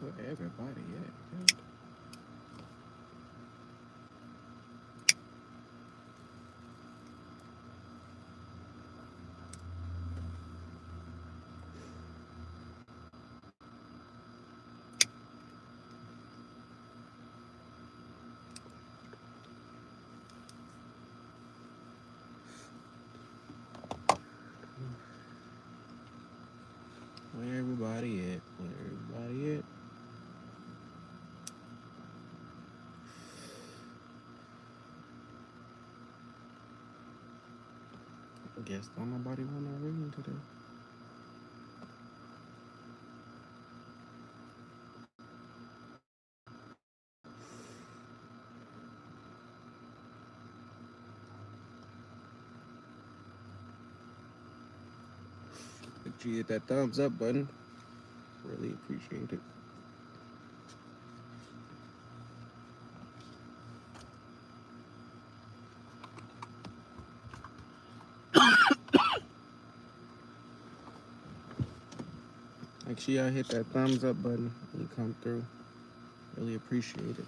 Where everybody at? Where everybody at? Where everybody at? Guess don't nobody want no reading today. Make sure you hit that thumbs up button. Really appreciate it. Make sure y'all hit that thumbs up button when you come through. Really appreciate it.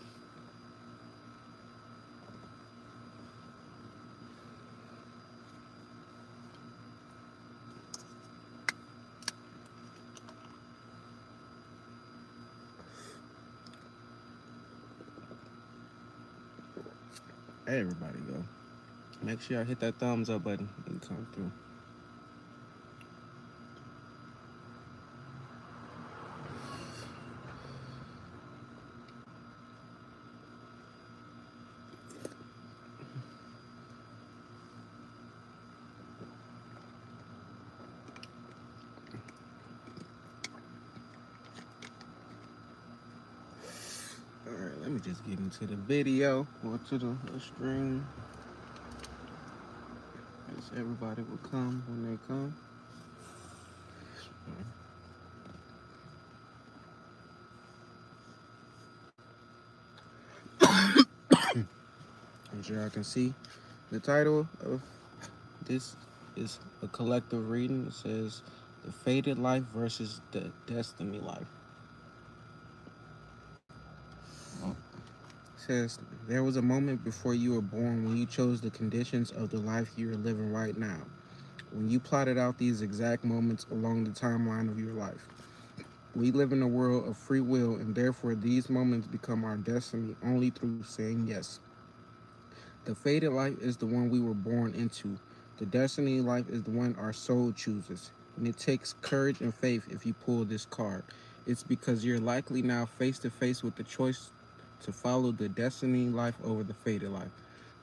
Everybody go. Make sure y'all hit that thumbs up button when you come through. Alright, let me just get into the video or to the stream. As everybody will come when they come. As y'all can see, the title of this is a collective reading. It says The Fated Life versus the Destiny Life. It says, there was a moment before you were born when you chose the conditions of the life you are living right now. When you plotted out these exact moments along the timeline of your life. We live in a world of free will, and therefore these moments become our destiny only through saying yes. The fated life is the one we were born into. The destiny life is the one our soul chooses. And it takes courage and faith if you pull this card. It's because you're likely now face to face with the choice to follow the destiny life over the fated life.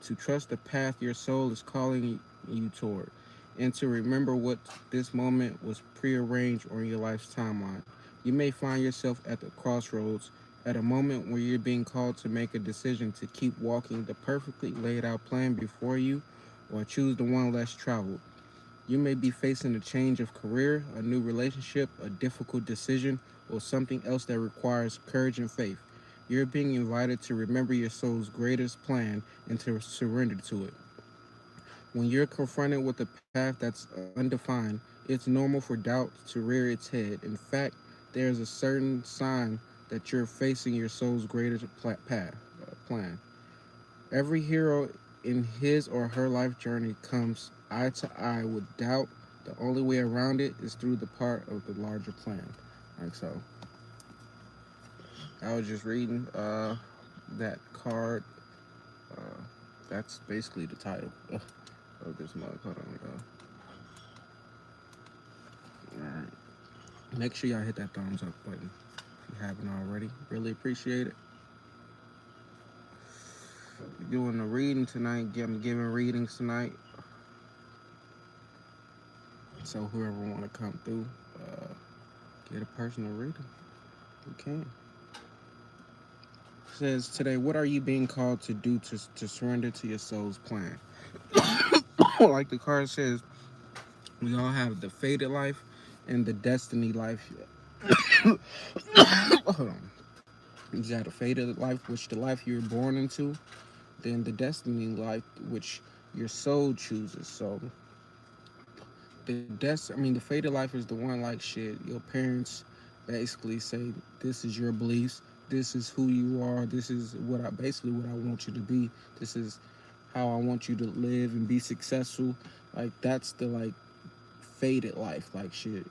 To trust the path your soul is calling you toward. And to remember what this moment was prearranged on your life's timeline. You may find yourself at the crossroads, at a moment where you're being called to make a decision to keep walking the perfectly laid out plan before you or choose the one less traveled. You may be facing a change of career, a new relationship, a difficult decision, or something else that requires courage and faith. You're being invited to remember your soul's greatest plan and to surrender to it. When you're confronted with a path that's undefined, it's normal for doubt to rear its head. In fact, there's a certain sign that you're facing your soul's greatest plan. Every hero in his or her life journey comes eye to eye with doubt. The only way around it is through the part of the larger plan. Like so. I was just reading that card. That's basically the title of this mug. Hold on, y'all. Make sure y'all hit that thumbs up button if you haven't already. Really appreciate it. We're doing a reading tonight. I'm giving readings tonight. So whoever want to come through, get a personal reading, you can. It says today, what are you being called to do to surrender to your soul's plan? Like the card says, we all have the fated life and the destiny life. Hold on. You got a fated life, which the life you were born into, then the destiny life, which your soul chooses. So the fated life is the one like shit. Your parents basically say, this is your beliefs, this is who you are, this is what I want you to be. This is how I want you to live and be successful. Like that's the like fated life, like shit.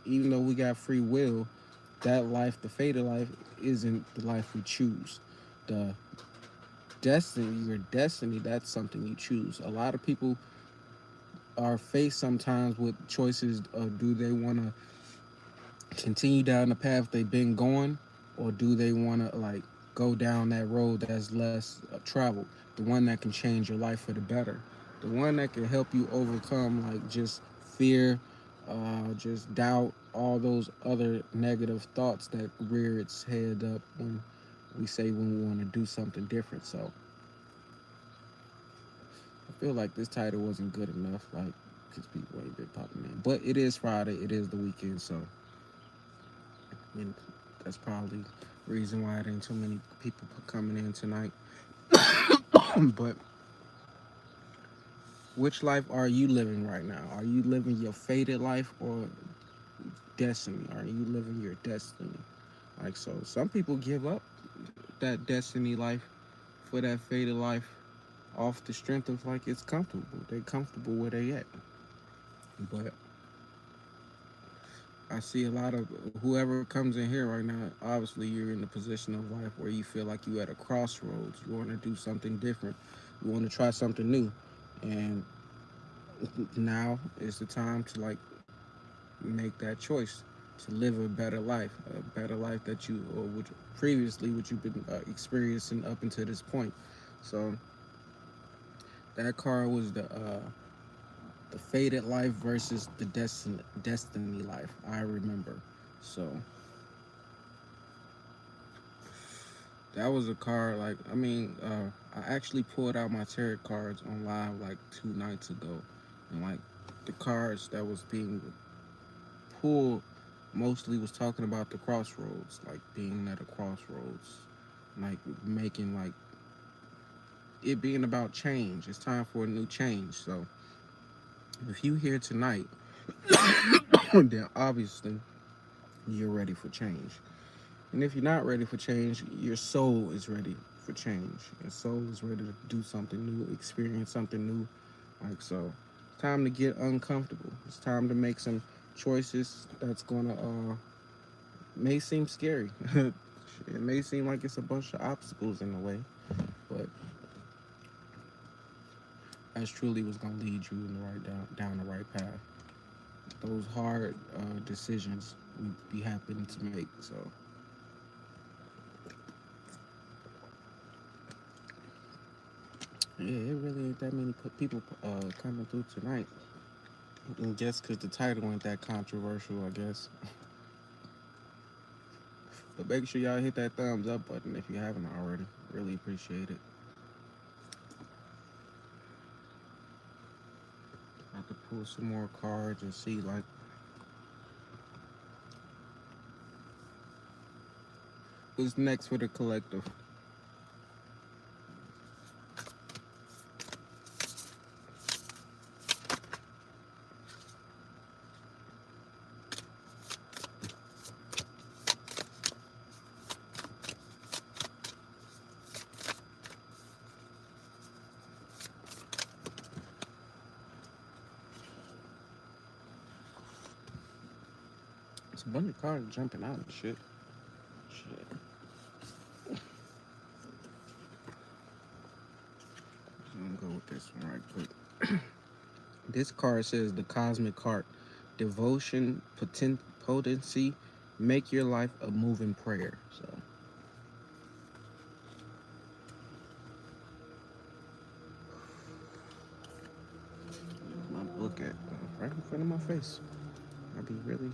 Even though we got free will, that life, the fated life, isn't the life we choose. The your destiny, that's something you choose. A lot of people are faced sometimes with choices of do they want to continue down the path they've been going, or do they want to like go down that road that's less traveled, the one that can change your life for the better, the one that can help you overcome like just fear, just doubt, all those other negative thoughts that rear its head up when we want to do something different. So I feel like this title wasn't good enough, like because people ain't been popping in, but it is Friday, it is the weekend, so and that's probably the reason why there ain't too many people coming in tonight. But which life are you living right now? Are you living your fated life or destiny? Are you living your destiny? Like, so some people give up that destiny life for that fated life off the strength of like it's comfortable. They're comfortable where they at. But I see a lot of whoever comes in here right now, obviously you're in a position of life where you feel like you're at a crossroads. You want to do something different. You want to try something new. And now is the time to like make that choice to live a better life that you or which previously what you've been experiencing up until this point. So that card was the fated life versus the destiny life. I remember. So that was a card like I actually pulled out my tarot cards on live like 2 nights ago, and like the cards that was being pulled mostly was talking about the crossroads, like being at a crossroads, like making like it being about change. It's time for a new change. So if you here tonight, then obviously you're ready for change. And if you're not ready for change, your soul is ready for change. Your soul is ready to do something new, experience something new. Like so, it's time to get uncomfortable. It's time to make some choices that's gonna may seem scary. It may seem like it's a bunch of obstacles in the way, but that's truly what's gonna lead you in the down the right path. Those hard decisions we be happening to make. So yeah, it really ain't that many people coming through tonight. And just because the title ain't that controversial, I guess. But make sure y'all hit that thumbs up button if you haven't already. Really appreciate it. I have to pull some more cards and see like what's next for the collective. It's a bunch of cards jumping out and shit. Shit. I'm gonna go with this one right quick. This card says the cosmic heart, devotion, potency, make your life a moving prayer. So my book at right in front of my face. I be really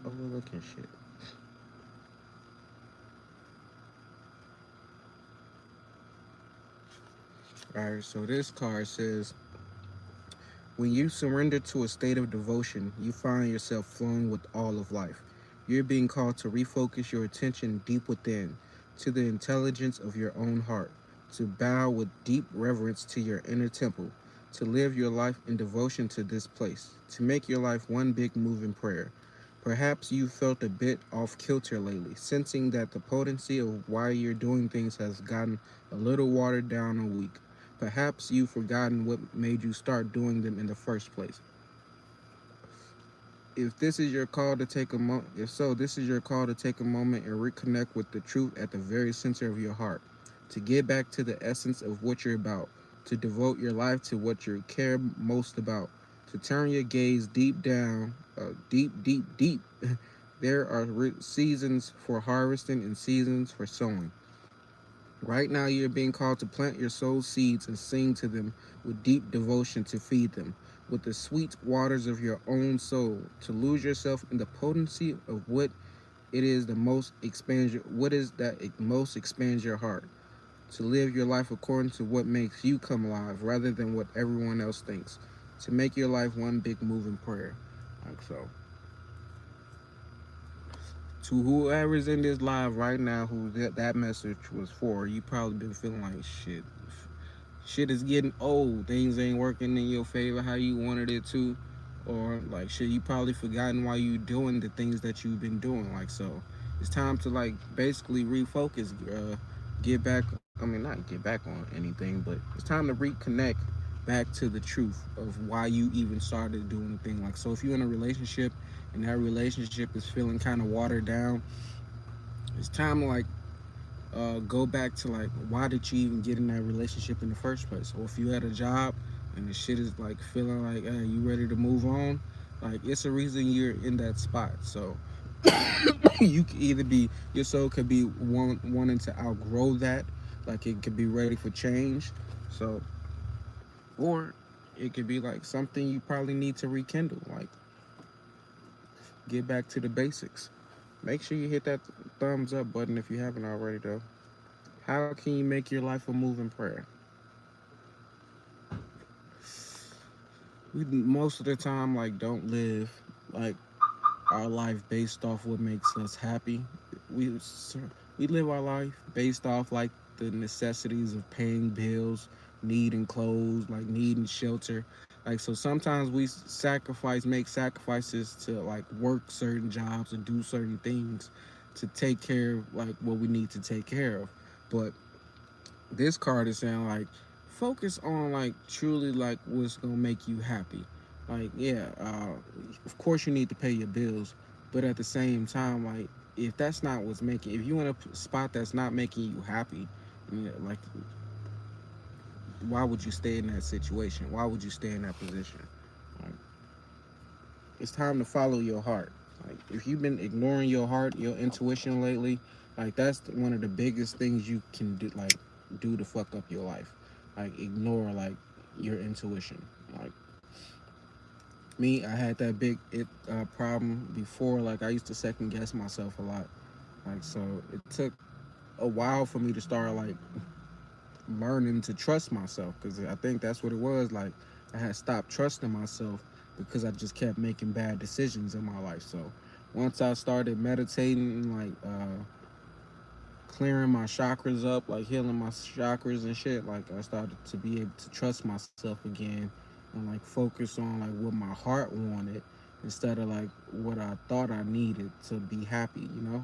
overlooking shit. Alright, so this card says, when you surrender to a state of devotion, you find yourself flowing with all of life. You're being called to refocus your attention deep within, to the intelligence of your own heart, to bow with deep reverence to your inner temple, to live your life in devotion to this place, to make your life one big moving prayer. Perhaps you felt a bit off kilter lately, sensing that the potency of why you're doing things has gotten a little watered down or weak. Perhaps you've forgotten what made you start doing them in the first place. If this is your call to take a moment, if so, this is your call to take a moment and reconnect with the truth at the very center of your heart, to get back to the essence of what you're about, to devote your life to what you care most about, to turn your gaze deep down, deep. There are seasons for harvesting and seasons for sowing. Right now, you're being called to plant your soul seeds and sing to them with deep devotion to feed them with the sweet waters of your own soul, to lose yourself in the potency of what it is the most expands your, what is that it most expands your heart, to live your life according to what makes you come alive rather than what everyone else thinks, to make your life one big moving prayer. Like so. To whoever's in this live right now who that message was for, you probably been feeling like shit is getting old, things ain't working in your favor how you wanted it to, or like shit, you probably forgotten why you doing the things that you've been doing. Like so it's time to like basically refocus, get back, I mean not get back on anything, but it's time to reconnect back to the truth of why you even started doing the thing. Like so if you're in a relationship and that relationship is feeling kind of watered down, it's time to like go back to like why did you even get in that relationship in the first place. Or if you had a job and the shit is like feeling like you ready to move on, like it's a reason you're in that spot. So you could either be, your soul could be wanting to outgrow that, like it could be ready for change. So or it could be like something you probably need to rekindle, like get back to the basics. Make sure you hit that thumbs up button if you haven't already though. How can you make your life a moving prayer? We most of the time like don't live like our life based off what makes us happy. We we live our life based off like the necessities of paying bills, needing clothes, like needing shelter. Like so sometimes we make sacrifices to like work certain jobs and do certain things to take care of like what we need to take care of. But this card is saying like focus on like truly like what's gonna make you happy. Like yeah, of course you need to pay your bills, but at the same time like if that's not what's making, if you in a spot that's not making you happy, like why would you stay in that situation? Why would you stay in that position? Like, it's time to follow your heart. Like if you've been ignoring your heart, your intuition lately, like that's one of the biggest things you can do, like do to fuck up your life. Like ignore like your intuition. Like me, I had that big problem before. Like I used to second guess myself a lot. Like so, it took a while for me to start like learning to trust myself because I think that's what it was. Like I had stopped trusting myself because I just kept making bad decisions in my life. So once I started meditating, like clearing my chakras up, like healing my chakras and shit, like I started to be able to trust myself again and like focus on like what my heart wanted instead of like what I thought I needed to be happy, you know?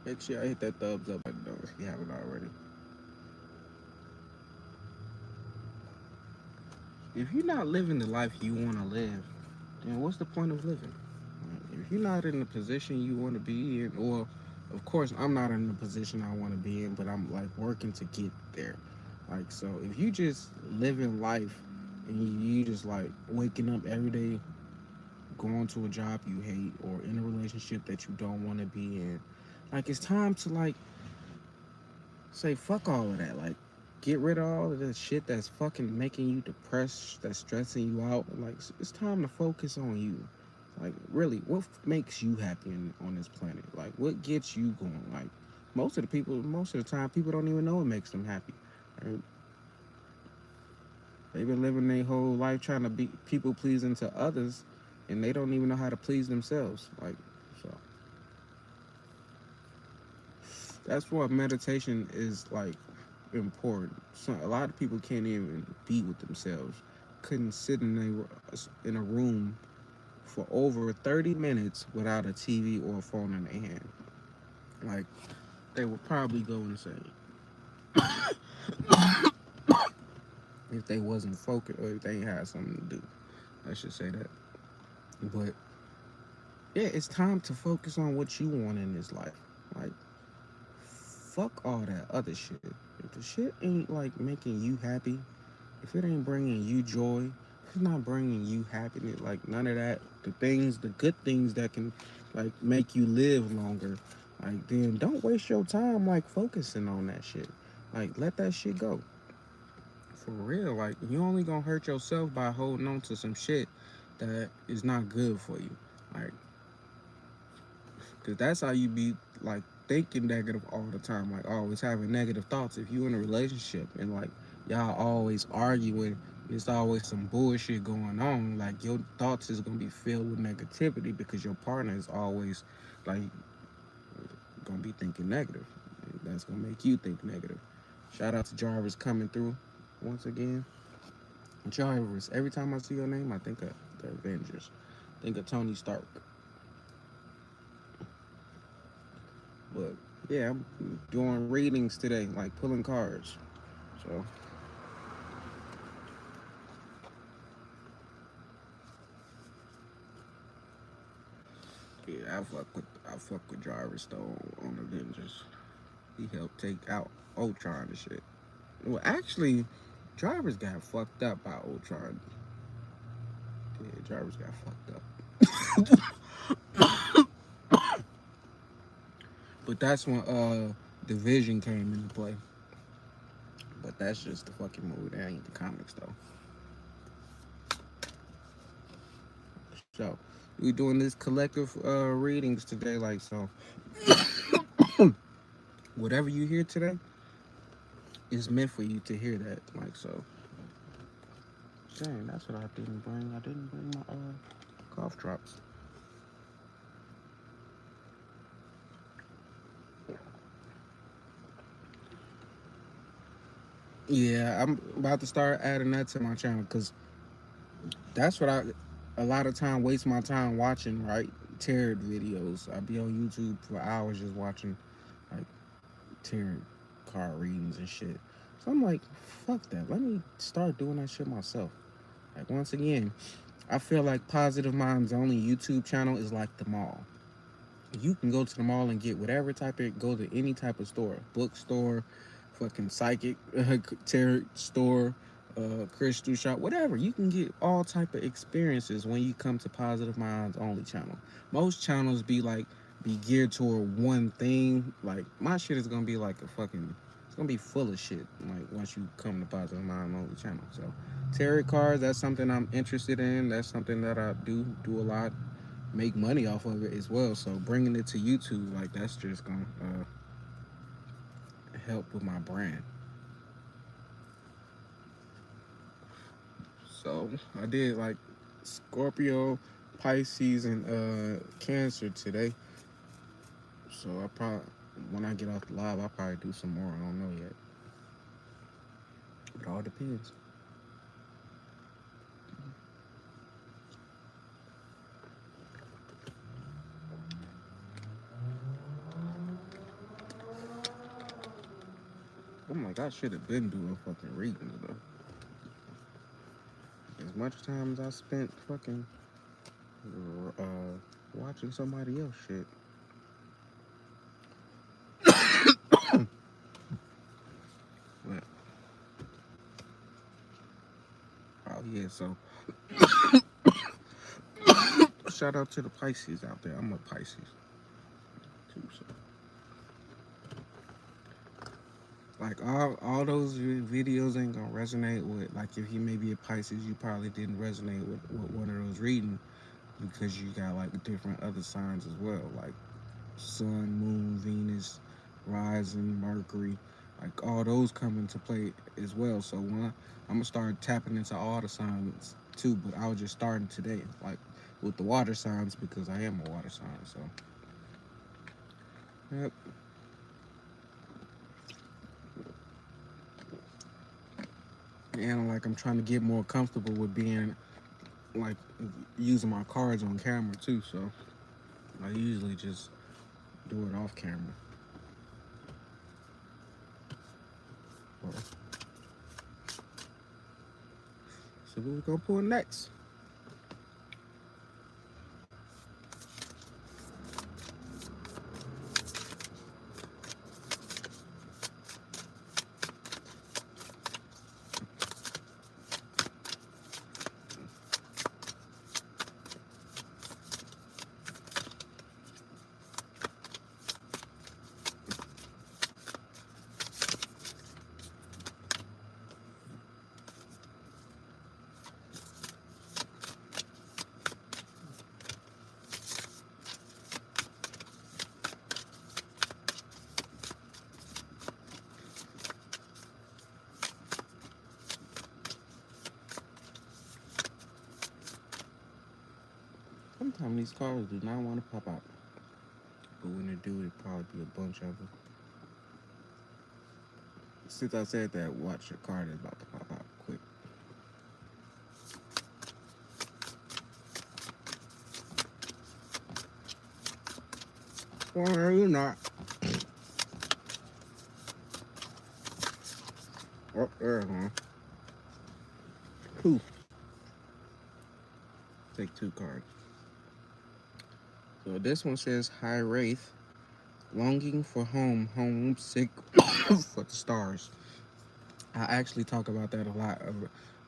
Make sure I hit that thumbs up button though if you haven't already. If you're not living the life you want to live, then what's the point of living? Like, if you're not in the position you want to be in, or of course I'm not in the position I want to be in, but I'm like working to get there. Like, so if you just living life and you just like waking up every day, going to a job you hate, or in a relationship that you don't want to be in, like it's time to like say fuck all of that. Like, get rid of all of this shit that's fucking making you depressed, that's stressing you out. Like, it's time to focus on you. Like, really, what makes you happy on this planet? Like, what gets you going? Like, most of the time, people don't even know what makes them happy. Right? They've been living their whole life trying to be people pleasing to others, and they don't even know how to please themselves. Like, so that's what meditation is like important. So a lot of people can't even be with themselves. Couldn't sit in a room for over 30 minutes without a TV or a phone in their hand. Like, they would probably go insane if they wasn't focused or if they ain't had something to do. I should say that. But yeah, it's time to focus on what you want in this life. Like, fuck all that other shit. If the shit ain't like making you happy, if it ain't bringing you joy, if it's not bringing you happiness, like none of that, the good things that can like make you live longer, like then don't waste your time like focusing on that shit. Like let that shit go. For real, like you only gonna hurt yourself by holding on to some shit that is not good for you. Like, cause that's how you be like thinking negative all the time, like always having negative thoughts. If you in a relationship and like y'all always arguing, there's always some bullshit going on, like your thoughts is gonna be filled with negativity because your partner is always like gonna be thinking negative. That's gonna make you think negative. Shout out to Jarvis coming through once again. Jarvis, every time I see your name, I think of the Avengers. Think of Tony Stark. But yeah, I'm doing readings today, like pulling cards. So yeah, I fuck with Jarvis though on Avengers. He helped take out Ultron and shit. Well, actually, Jarvis got fucked up by Ultron. Yeah, Jarvis got fucked up. But that's when Division came into play. But that's just the fucking movie. That ain't the comics though. So we doing this collective readings today, like so. Whatever you hear today is meant for you to hear that, like so. Dang, that's what I didn't bring. I didn't bring my cough drops. Yeah, I'm about to start adding that to my channel because that's what I a lot of time waste my time watching, right? Tarot videos. I be on YouTube for hours just watching like tarot card readings and shit. So I'm like, fuck that. Let me start doing that shit myself. Like once again, I feel like Positive Minds only YouTube channel is like the mall. You can go to the mall and get whatever type of go to any type of store, bookstore, fucking psychic tarot store, crystal shop, whatever. You can get all type of experiences when you come to Positive Minds only channel. Most channels be geared toward one thing. Like my shit is gonna be like a fucking it's gonna be full of shit. Like once you come to Positive Minds only channel. So tarot cards, that's something I'm interested in. That's something that I do a lot, make money off of it as well. So bringing it to YouTube, like that's just gonna help with my brand. So I did like Scorpio, Pisces, and Cancer today. So I probably when I get off the live, I'll probably do some more. I don't know yet. It all depends. I'm like, I should have been doing fucking readings though. As much time as I spent fucking or watching somebody else shit. But, oh yeah, so shout out to the Pisces out there. I'm a Pisces too, so like all those videos ain't gonna resonate with, like, if you may be a Pisces, you probably didn't resonate with one of those reading because you got like different other signs as well, like Sun, Moon, Venus, Rising, Mercury, like all those come into play as well. So I'm gonna start tapping into all the signs too, but I was just starting today, like with the water signs because I am a water sign. So yep, and like I'm trying to get more comfortable with being like using my cards on camera too. So I usually just do it off camera. So what we gonna pull next? Sometimes these cards do not want to pop out, but when they do, it probably be a bunch of them. Since I said that, watch your card is about to pop out quick. Why are you not? Oh, there, huh? Two. Take two cards. So this one says, High Wraith, longing for home, homesick for the stars. I actually talk about that a lot,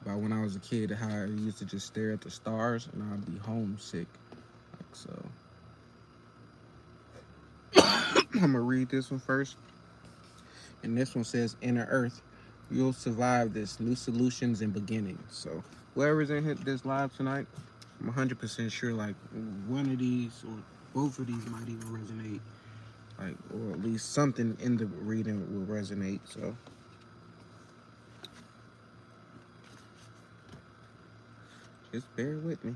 about when I was a kid, how I used to just stare at the stars and I'd be homesick. Like, so I'm gonna read this one first. And this one says, Inner Earth, you'll survive this. New solutions and beginnings. So whoever's in this live tonight, I'm 100% sure like one of these or both of these might even resonate. Like, or at least something in the reading will resonate. So just bear with me.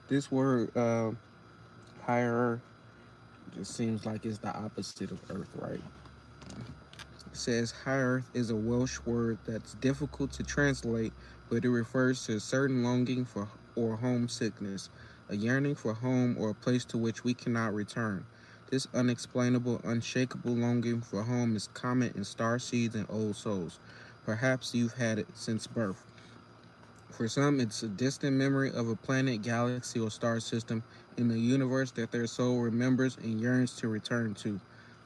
This word, higher, just seems like it's the opposite of earth, right? It says high earth is a Welsh word that's difficult to translate, but it refers to a certain longing for or homesickness, a yearning for home or a place to which we cannot return. This unexplainable, unshakable longing for home is common in star seeds and old souls. Perhaps you've had it since birth. For some, it's a distant memory of a planet, galaxy, or star system in the universe that their soul remembers and yearns to return to,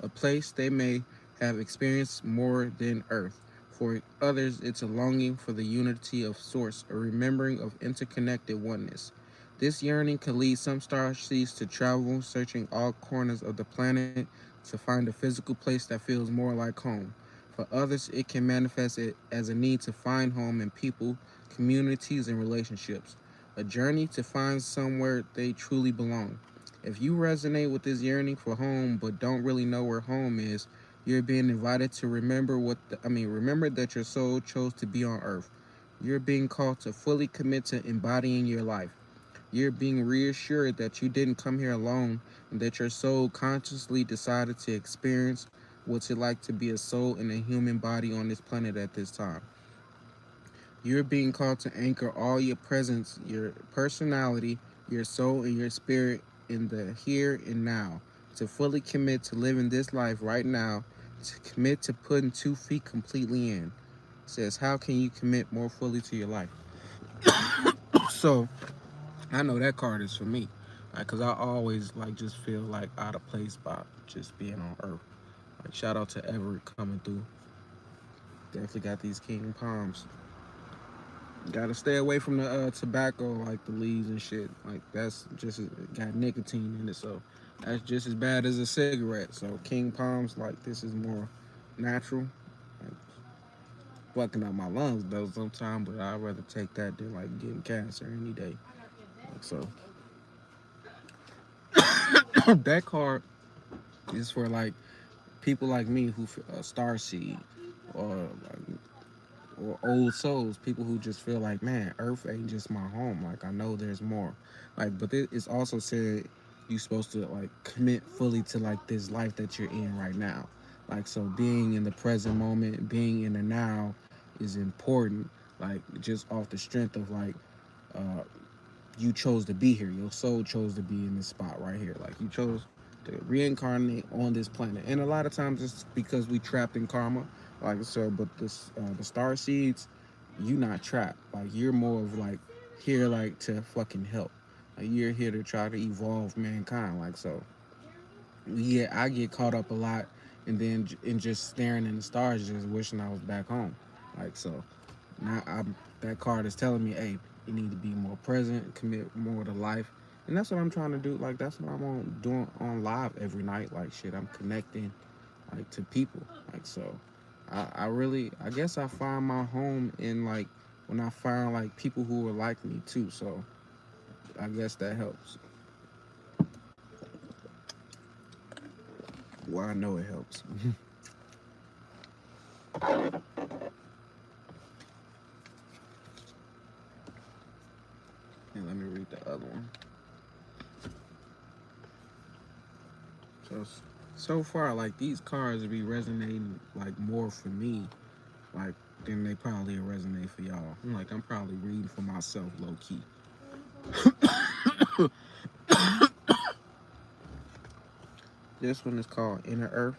a place they may have experienced more than Earth. For others, it's a longing for the unity of Source, a remembering of interconnected oneness. This yearning can lead some star seeds to travel, searching all corners of the planet to find a physical place that feels more like home. For others, it can manifest it as a need to find home in people, communities, and relationships, a journey to find somewhere they truly belong. If you resonate with this yearning for home but don't really know where home is, you're being invited to remember that your soul chose to be on earth. You're being called to fully commit to embodying your life. You're being reassured that you didn't come here alone and that your soul consciously decided to experience what's it like to be a soul in a human body on this planet at this time. You're being called to anchor all your presence, your personality, your soul, and your spirit in the here and now. To fully commit to living this life right now, to commit to putting 2 feet completely in. It says, how can you commit more fully to your life? So, I know that card is for me. Like, cause I always like just feel like out of place by just being on Earth. Like, shout out to Everett coming through. Definitely got these king palms. Gotta stay away from the tobacco, like the leaves and shit. Like that's just got nicotine in it, so that's just as bad as a cigarette. So king palms, like this is more natural. Like, fucking up my lungs though sometimes, but I'd rather take that than like getting cancer any day. Like, so that card is for like people like me who star seed or like or old souls, people who just feel like, man, Earth ain't just my home. Like I know there's more. Like, but it's also said you're supposed to like commit fully to like this life that you're in right now. Like so, being in the present moment, being in the now, is important. Like just off the strength of like uh, you chose to be here. Your soul chose to be in this spot right here. Like you chose to reincarnate on this planet. And a lot of times it's because we trapped in karma. Like so, but this the star seeds, you not trapped. Like you're more of like here like to fucking help. Like you're here to try to evolve mankind. Like so, yeah, I get caught up a lot, and then in just staring in the stars, just wishing I was back home. Like so, now that card is telling me, hey, you need to be more present, commit more to life, and that's what I'm trying to do. Like that's what I'm doing on live every night. Like shit, I'm connecting like to people. Like so, I really, I guess I find my home in like when I find like people who are like me too. So I guess that helps. Well, I know it helps. And let me read the other one. So so far, like these cards be resonating like more for me, like than they probably resonate for y'all. I'm probably reading for myself low key. This one is called Inner Earth.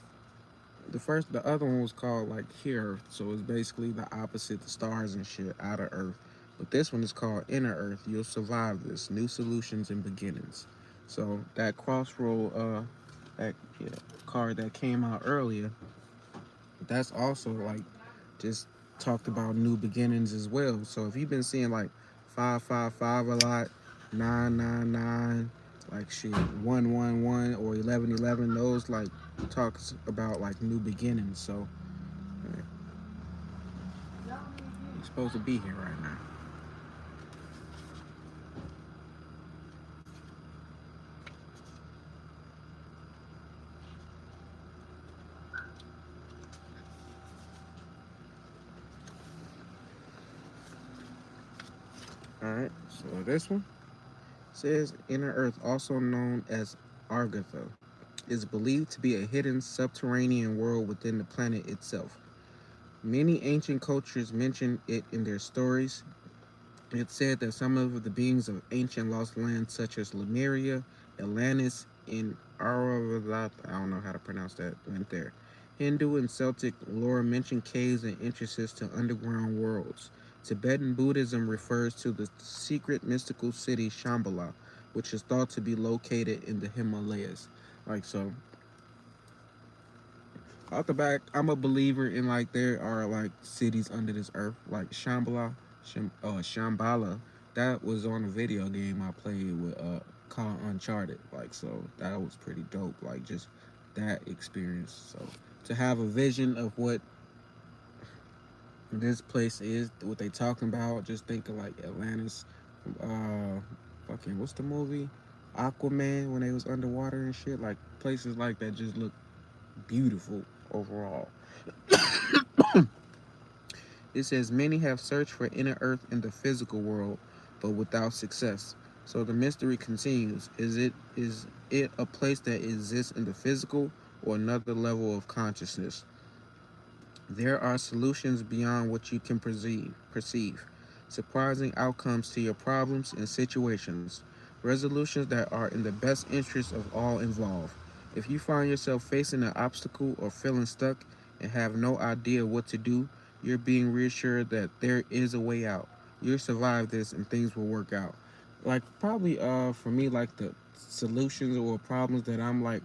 The other one was called like Here Earth, so it's basically the opposite, the stars and shit, outer Earth. But this one is called Inner Earth. You'll survive this. New solutions and beginnings. So that crossroad, that yeah, card that came out earlier, that's also like just talked about new beginnings as well. So if you've been seeing like 555 a lot, 999, like shit 111 or 1111, those like talks about like new beginnings. So yeah, you're supposed to be here right now. All right. So this one says Inner Earth, also known as Argatha, is believed to be a hidden subterranean world within the planet itself. Many ancient cultures mention it in their stories. It's said that some of the beings of ancient lost lands, such as Lemuria, Atlantis, and Aravat, I don't know how to pronounce that, went there. Hindu and Celtic lore mention caves and entrances to underground worlds. Tibetan Buddhism refers to the secret mystical city Shambhala, which is thought to be located in the Himalayas. Like so, out the back, I'm a believer in like there are like cities under this earth, like Shambhala. That was on a video game I played with called Uncharted. Like so, that was pretty dope. Like just that experience. So to have a vision of what this place is, what they talking about, just think of like Atlantis. Uh, fucking what's the movie? Aquaman when they was underwater and shit. Like places like that just look beautiful overall. It says many have searched for inner earth in the physical world, but without success. So the mystery continues. Is it a place that exists in the physical or another level of consciousness? There are solutions beyond what you can perceive. surprising outcomes to your problems and situations, resolutions that are in the best interest of all involved. If you find yourself facing an obstacle or feeling stuck and have no idea what to do, you're being reassured that there is a way out. You'll survive this and things will work out. Like probably for me like the solutions or problems that I'm like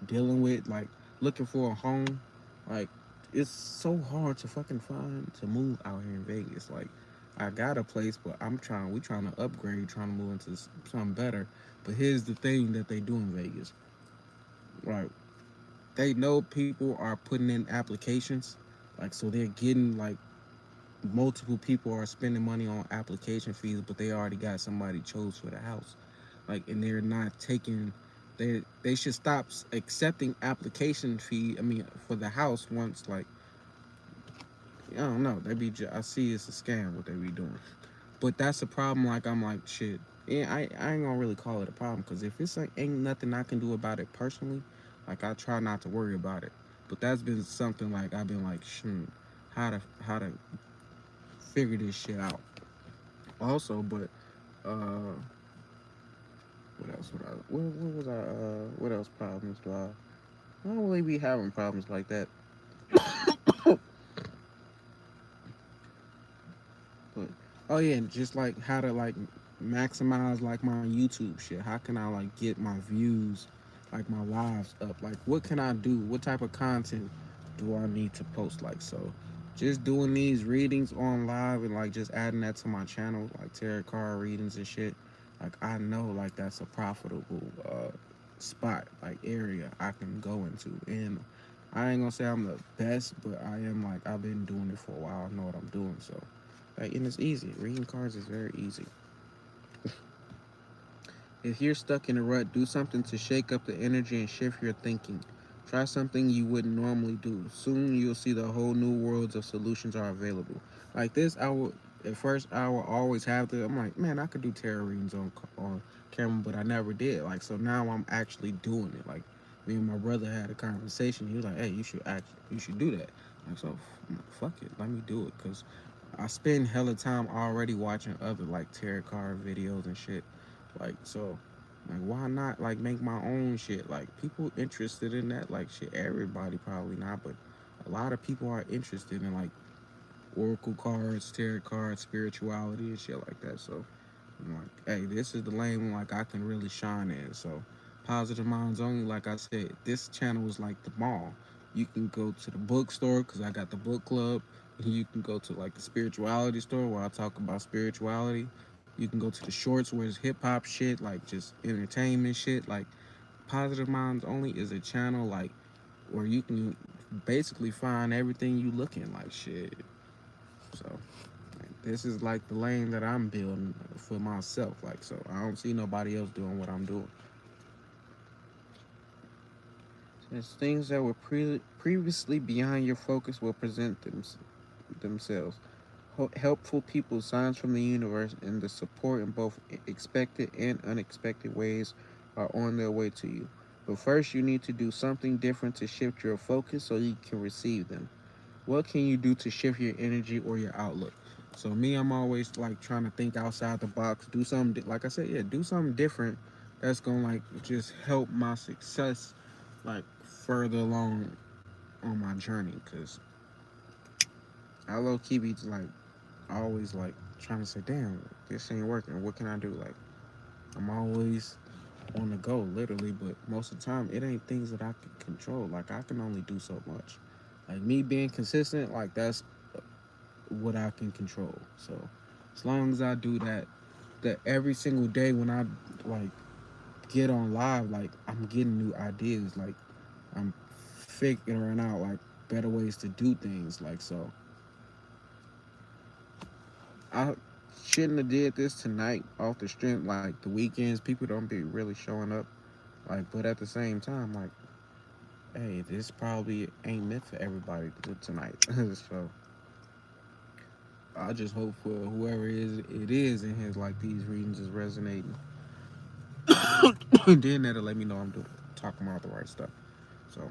dealing with, like looking for a home, like it's so hard to fucking find to move out here in Vegas. Like I got a place, but we trying to upgrade, trying to move into something better. But here's the thing that they do in Vegas, right? They know people are putting in applications, like so they're getting like multiple people are spending money on application fees, but they already got somebody chose for the house. Like, and they're not taking. They should stop accepting application fee. I mean, for the house once like I don't know. I see it's a scam what they be doing. But that's a problem. Like I'm like shit. Yeah, I ain't gonna really call it a problem because if it's like ain't nothing I can do about it personally, like I try not to worry about it. But that's been something like I've been like, how to figure this shit out. Also, but uh, what else? What was I? What else problems do I don't really be having problems like that. But oh yeah, and just like how to like maximize like my YouTube shit. How can I like get my views, like my lives up? Like what can I do? What type of content do I need to post? Like so, just doing these readings on live and like just adding that to my channel, like tarot card readings and shit. Like I know like that's a profitable spot, like area I can go into. And I ain't gonna say I'm the best, but I am like I've been doing it for a while. I know what I'm doing, so like, and it's easy. Reading cards is very easy. If you're stuck in a rut, do something to shake up the energy and shift your thinking. Try something you wouldn't normally do. Soon you'll see the whole new worlds of solutions are available. Like this, at first I will always have to. I'm like, man, I could do tarot readings on camera, but I never did. Like so now I'm actually doing it. Like me and my brother had a conversation. He was like, hey, you should do that. Like so, I'm like, fuck it, let me do it, cause I spend hella time already watching other like tarot card videos and shit. Like so, like why not like make my own shit? Like people interested in that, like shit. Everybody probably not, but a lot of people are interested in like oracle cards, tarot cards, spirituality and shit like that. So I'm like, hey, this is the lane like I can really shine in. So positive minds only. Like I said, this channel is like the mall. You can go to the bookstore because I got the book club. You can go to like the spirituality store where I talk about spirituality. You can go to the shorts where it's hip hop shit, like just entertainment shit. Like positive minds only is a channel like where you can basically find everything you looking like shit. So this is like the lane that I'm building for myself. Like, so I don't see nobody else doing what I'm doing. Since things that were previously beyond your focus will present themselves. Helpful people, signs from the universe, and the support in both expected and unexpected ways are on their way to you. But first, you need to do something different to shift your focus so you can receive them. What can you do to shift your energy or your outlook? So me, I'm always like trying to think outside the box, do something like I said, yeah, do something different that's gonna like just help my success like further along on my journey. Cause I low key be like always like trying to say, damn, this ain't working. What can I do? Like I'm always on the go, literally, but most of the time it ain't things that I can control. Like I can only do so much. Like me being consistent, like that's what I can control. So as long as I do that, that every single day when I like get on live, like I'm getting new ideas, like I'm figuring out like better ways to do things. Like so, I shouldn't have did this tonight off the strength. Like the weekends, people don't be really showing up. Like, but at the same time, like, hey, this probably ain't meant for everybody to do tonight. So I just hope for whoever it is in his like these readings is resonating. And then that'll let me know I'm doing talking about the right stuff. So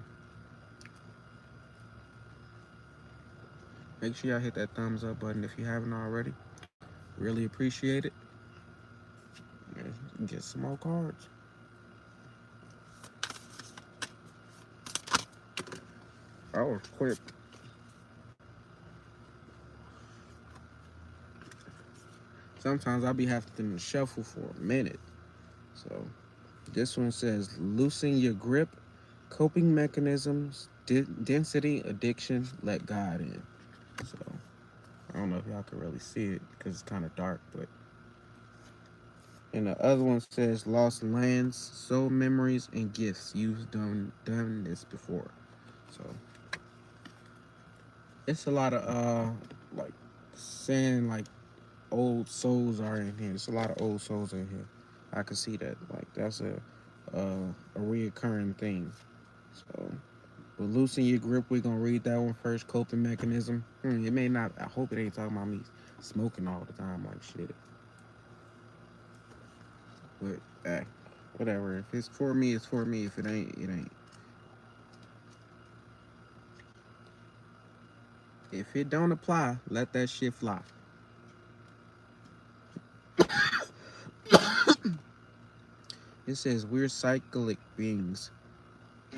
make sure y'all hit that thumbs up button if you haven't already. Really appreciate it. Get some more cards. I was quick. Sometimes I'll be having to shuffle for a minute. So this one says loosen your grip, coping mechanisms, density, addiction, let God in. So I don't know if y'all can really see it because it's kind of dark, but and the other one says lost lands, soul memories, and gifts. You've done this before. So it's a lot of like saying like old souls are in here. There's a lot of old souls in here. I can see that. Like that's a reoccurring thing. So, but loosen your grip. We're gonna read that one first. Coping mechanism. It may not. I hope it ain't talking about me smoking all the time like shit. But whatever. If it's for me, it's for me. If it ain't, it ain't. If it don't apply, let that shit fly. It says we're cyclic beings.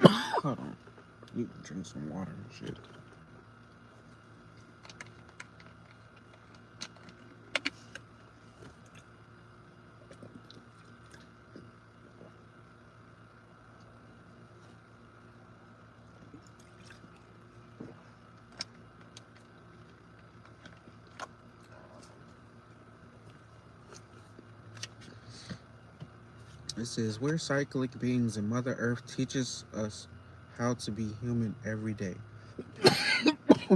Hold on. You can drink some water and shit. It says we're cyclic beings and Mother Earth teaches us how to be human every day.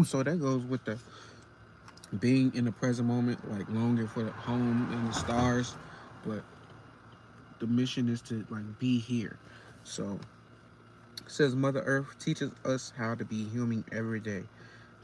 So that goes with the being in the present moment, like longing for the home and the stars, but the mission is to like be here. So it says Mother Earth teaches us how to be human every day,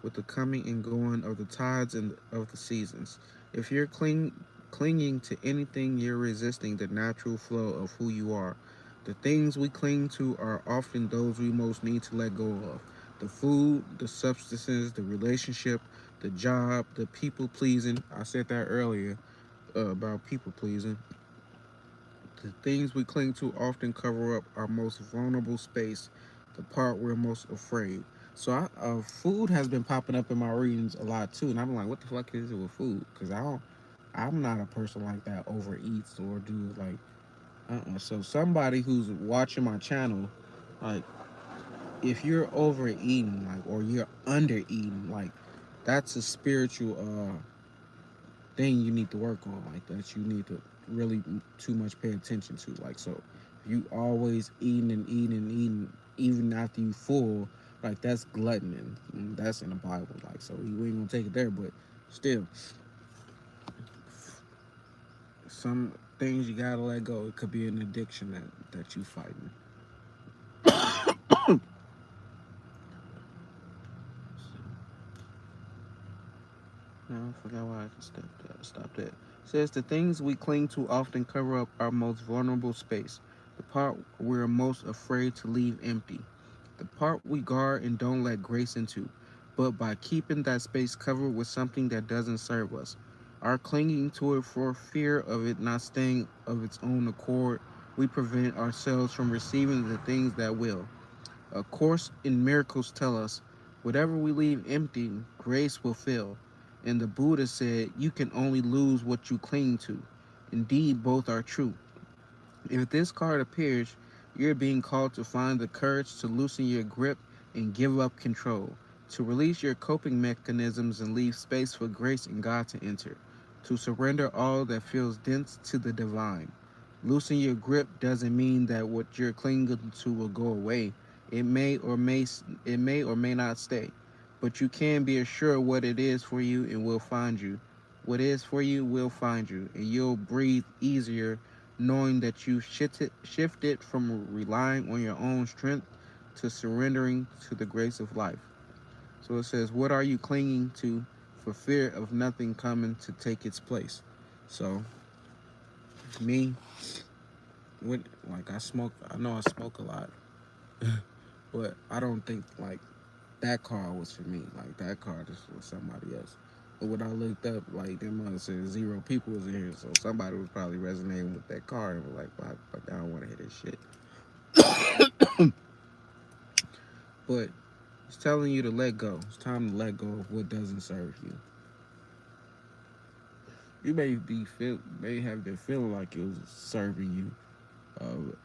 with the coming and going of the tides and of the seasons. If you're clinging to anything, you're resisting the natural flow of who you are. The things we cling to are often those we most need to let go of. The food, the substances, the relationship, the job, the people pleasing. I said that earlier about people pleasing. The things we cling to often cover up our most vulnerable space, the part we're most afraid. So, food has been popping up in my readings a lot too, and I'm like, what the fuck is it with food? Because I'm not a person like that overeats or do like, So somebody who's watching my channel, like, if you're overeating, like, or you're under eating, like, that's a spiritual thing you need to work on, like that you need to really too much pay attention to. Like, so if you always eating and eating and eating even after you full, like that's glutton, and that's in the Bible. Like, so you ain't gonna take it there, but still, some things you gotta let go. It could be an addiction that you fighting. No, I forgot why I can stop that. Stop that. It says the things we cling to often cover up our most vulnerable space, the part we're most afraid to leave empty, the part we guard and don't let grace into. But by keeping that space covered with something that doesn't serve us, our clinging to it for fear of it not staying of its own accord, we prevent ourselves from receiving the things that will. A Course in Miracles tell us, whatever we leave empty, grace will fill. And the Buddha said, you can only lose what you cling to. Indeed, both are true. If this card appears, you're being called to find the courage to loosen your grip and give up control, to release your coping mechanisms and leave space for grace and God to enter, to surrender all that feels dense to the divine. Loosen your grip doesn't mean that what you're clinging to will go away. It may or may not stay, but you can be assured what it is for you and will find you. What is for you will find you, and you'll breathe easier knowing that you shifted from relying on your own strength to surrendering to the grace of life. So it says, what are you clinging to for fear of nothing coming to take its place? So, me, I know I smoke a lot, but I don't think like that car was for me. Like that car is for somebody else. when I looked up, like them must said zero people was in here, so somebody was probably resonating with that car and was like, "Why the fuck I don't want to hear this shit." But it's telling you to let go. It's time to let go of what doesn't serve you. You may have been feeling like it was serving you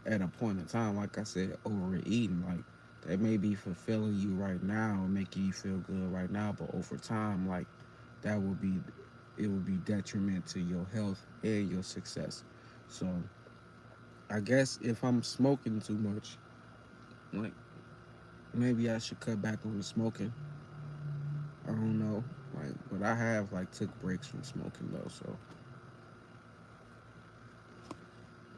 at a point in time. Like I said, overeating, like that may be fulfilling you right now, making you feel good right now, but over time, like that will be it will be detriment to your health and your success. So I guess if I'm smoking too much, like maybe I should cut back on the smoking. I don't know, like, but I have like took breaks from smoking though, so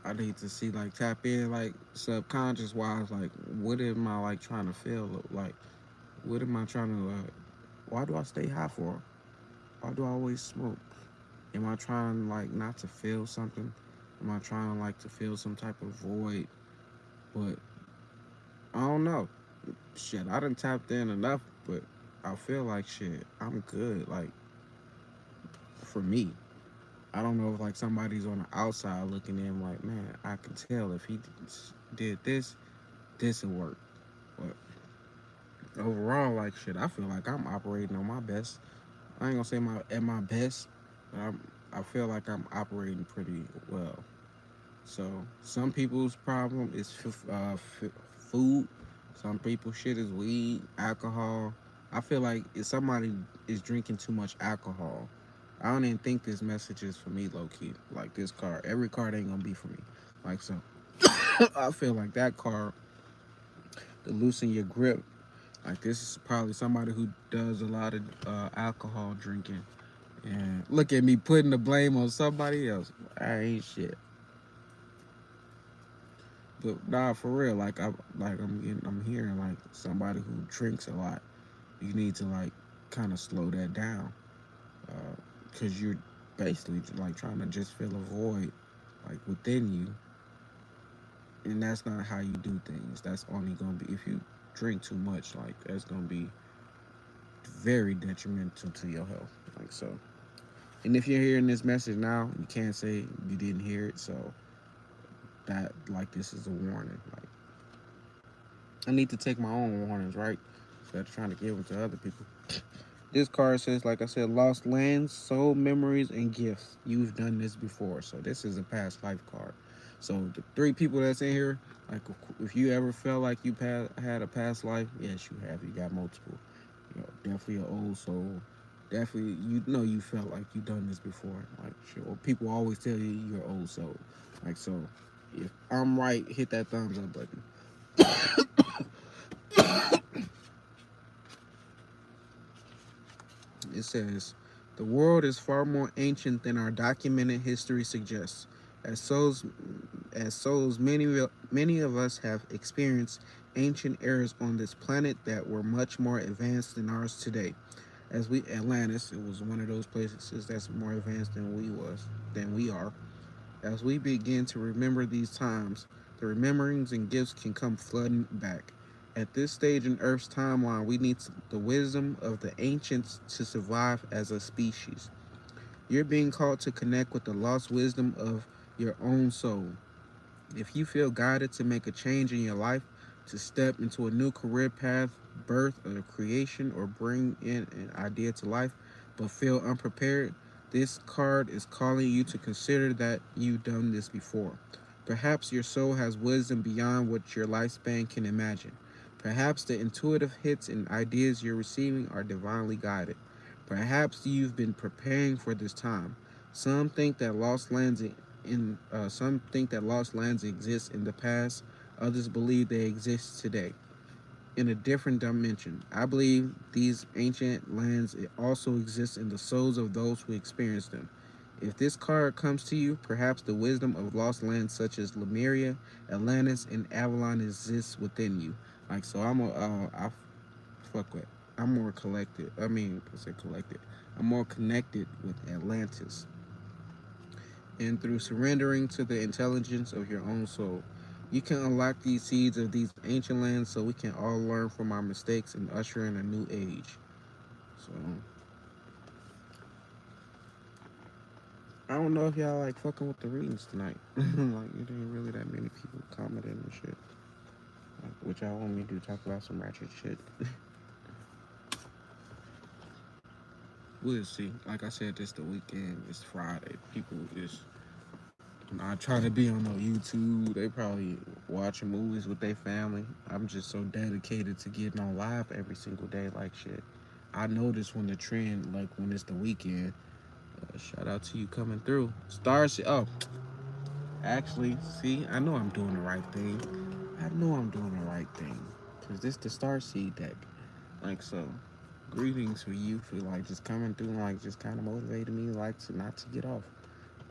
I need to see like tap in like subconscious wise, like what am I like trying to feel like? What am I trying to? Why do I stay high for? Why do I always smoke? Am I trying like not to feel something? Am I trying like to feel some type of void? But I don't know. Shit, I done tapped in enough, but I feel like shit. I'm good. Like for me, I don't know if like somebody's on the outside looking in, like man, I can tell if he did this, this will work. But overall, like shit, I feel like I'm operating on my best. I ain't gonna say my at my best, but I feel like I'm operating pretty well. So some people's problem is food. Some people shit is weed, alcohol. I feel like if somebody is drinking too much alcohol, I don't even think this message is for me, low key. Like this card, every card ain't gonna be for me. Like so, I feel like that card to loosen your grip. Like this is probably somebody who does a lot of alcohol drinking. And look at me putting the blame on somebody else. I ain't shit. But nah, for real, I'm hearing like somebody who drinks a lot. You need to like kind of slow that down, because you're basically like trying to just fill a void like within you, and that's not how you do things. That's only gonna be if you drink too much. Like that's gonna be very detrimental to your health. Like so, and if you're hearing this message now, you can't say you didn't hear it. So that like this is a warning. Like I need to take my own warnings, right? Instead of trying to give them to other people. This card says, like I said, lost lands, soul memories, and gifts. You've done this before. So this is a past life card. So the three people that's in here, like if you ever felt like you had a past life, yes, you have. You got multiple. You know, definitely an old soul. Definitely, you know, you felt like you done this before. Like, sure, people always tell you you're old soul. Like, so if I'm right, hit that thumbs up button. It says, the world is far more ancient than our documented history suggests. As souls, as souls, many of us have experienced ancient eras on this planet that were much more advanced than ours today. As we Atlantis, it was one of those places that's more advanced than we are. As we begin to remember these times, the rememberings and gifts can come flooding back. At this stage in Earth's timeline, we need the wisdom of the ancients to survive as a species. You're being called to connect with the lost wisdom of your own soul. If you feel guided to make a change in your life, to step into a new career path, birth a creation, or bring in an idea to life, but feel unprepared, this card is calling you to consider that you've done this before. Perhaps your soul has wisdom beyond what your lifespan can imagine. Perhaps the intuitive hits and ideas you're receiving are divinely guided. Perhaps you've been preparing for this time. Some think that some think that lost lands exist in the past. Others believe they exist today in a different dimension. I believe these ancient lands also exist in the souls of those who experience them. If this card comes to you, perhaps the wisdom of lost lands such as Lemuria, Atlantis, and Avalon exists within you. Like so, I fuck with. I'm more collected. I say collected. I'm more connected with Atlantis, and through surrendering to the intelligence of your own soul, you can unlock these seeds of these ancient lands so we can all learn from our mistakes and usher in a new age. So I don't know if y'all like fucking with the readings tonight. Like, it ain't really that many people commenting and shit. Like, what y'all want me to do? Talk about some ratchet shit? We'll see. Like I said, this the weekend. It's Friday. People is not trying to be on no YouTube. They probably watching movies with their family. I'm just so dedicated to getting on live every single day. Like shit. I notice when the trend, like when it's the weekend. Shout out to you coming through. Stars. Oh, actually, see, I know I'm doing the right thing. I know I'm doing the right thing. Cause this the Star Seed deck. Like so. Greetings for you for like just coming through and like just kind of motivating me like to not to get off.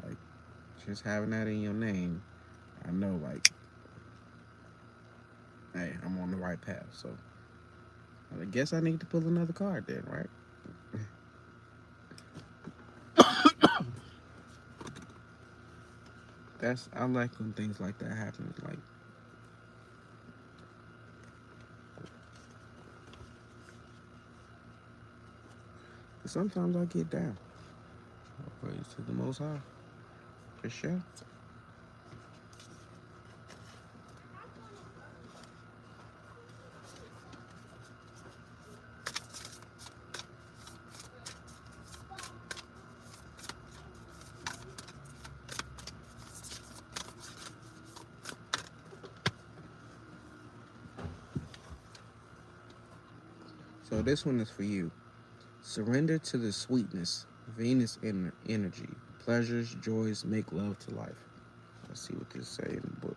Like just having that in your name, I know like, hey, I'm on the right path. So I guess I need to pull another card then, right? That's I like when things like that happen. Like sometimes I get down. Praise to the Most High, for sure. So this one is for you. Surrender to the sweetness, Venus energy. Pleasures, joys, make love to life. Let's see what this say in the book.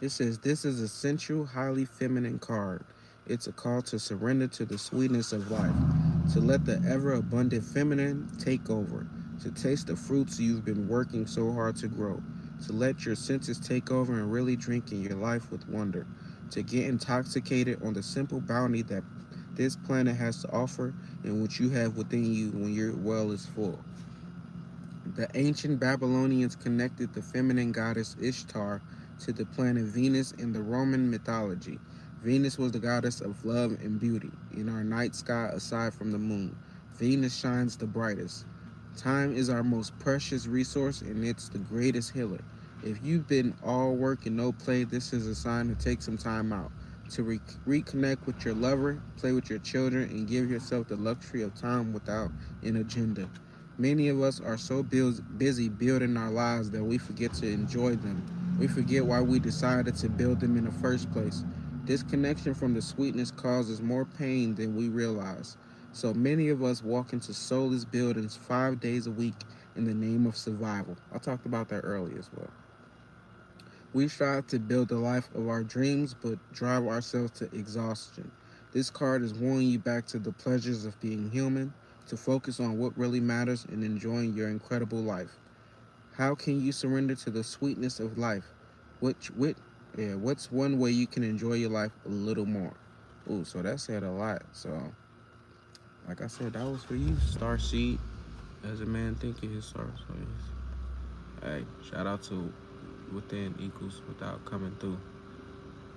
It says this is a sensual, highly feminine card. It's a call to surrender to the sweetness of life, to let the ever abundant feminine take over, to taste the fruits you've been working so hard to grow, to let your senses take over and really drink in your life with wonder, to get intoxicated on the simple bounty that this planet has to offer and what you have within you when your well is full. The ancient Babylonians connected the feminine goddess Ishtar to the planet Venus in the Roman mythology. Venus was the goddess of love and beauty. In our night sky, aside from the moon, Venus shines the brightest. Time is our most precious resource and it's the greatest healer. If you've been all work and no play, this is a sign to take some time out. To reconnect with your lover, play with your children, and give yourself the luxury of time without an agenda. Many of us are so busy building our lives that we forget to enjoy them. We forget why we decided to build them in the first place. Disconnection from the sweetness causes more pain than we realize. So many of us walk into soulless buildings 5 days a week in the name of survival. I talked about that earlier as well. We strive to build the life of our dreams, but drive ourselves to exhaustion. This card is warning you back to the pleasures of being human, to focus on what really matters and enjoying your incredible life. How can you surrender to the sweetness of life? What's one way you can enjoy your life a little more? Ooh, so that said a lot. So, like I said, that was for you, Star Seed. As a man thinking his star. So, hey, shout out to Within Equals Without coming through.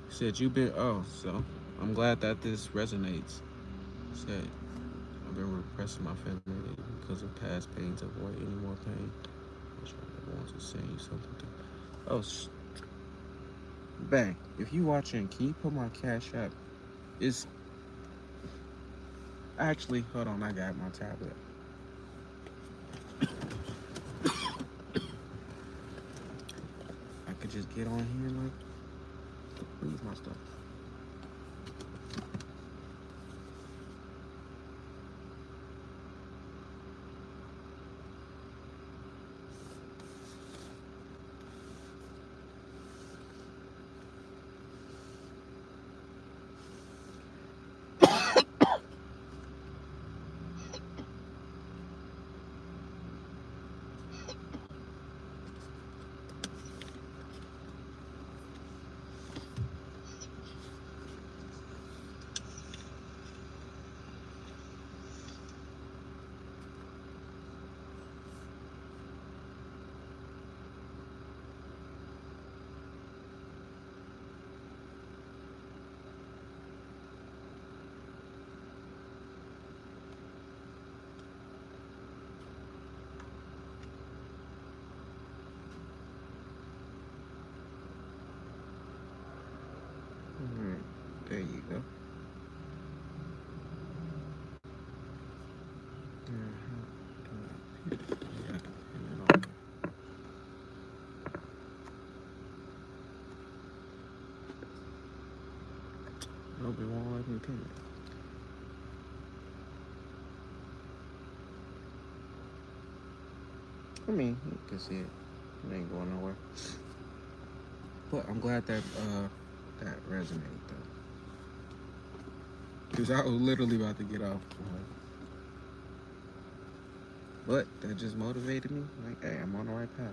He said you been so I'm glad that this resonates. He said I've been repressing my family because of past pain to avoid any more pain. I want to send you something. Oh, bang! If you watching, can you put my Cash App? It's actually hold on. I got my tablet. I could just get on here and like leave my stuff. I mean, you can see it. It ain't going nowhere. But I'm glad that that resonated though, because I was literally about to get off. But that just motivated me. Like, hey, I'm on the right path.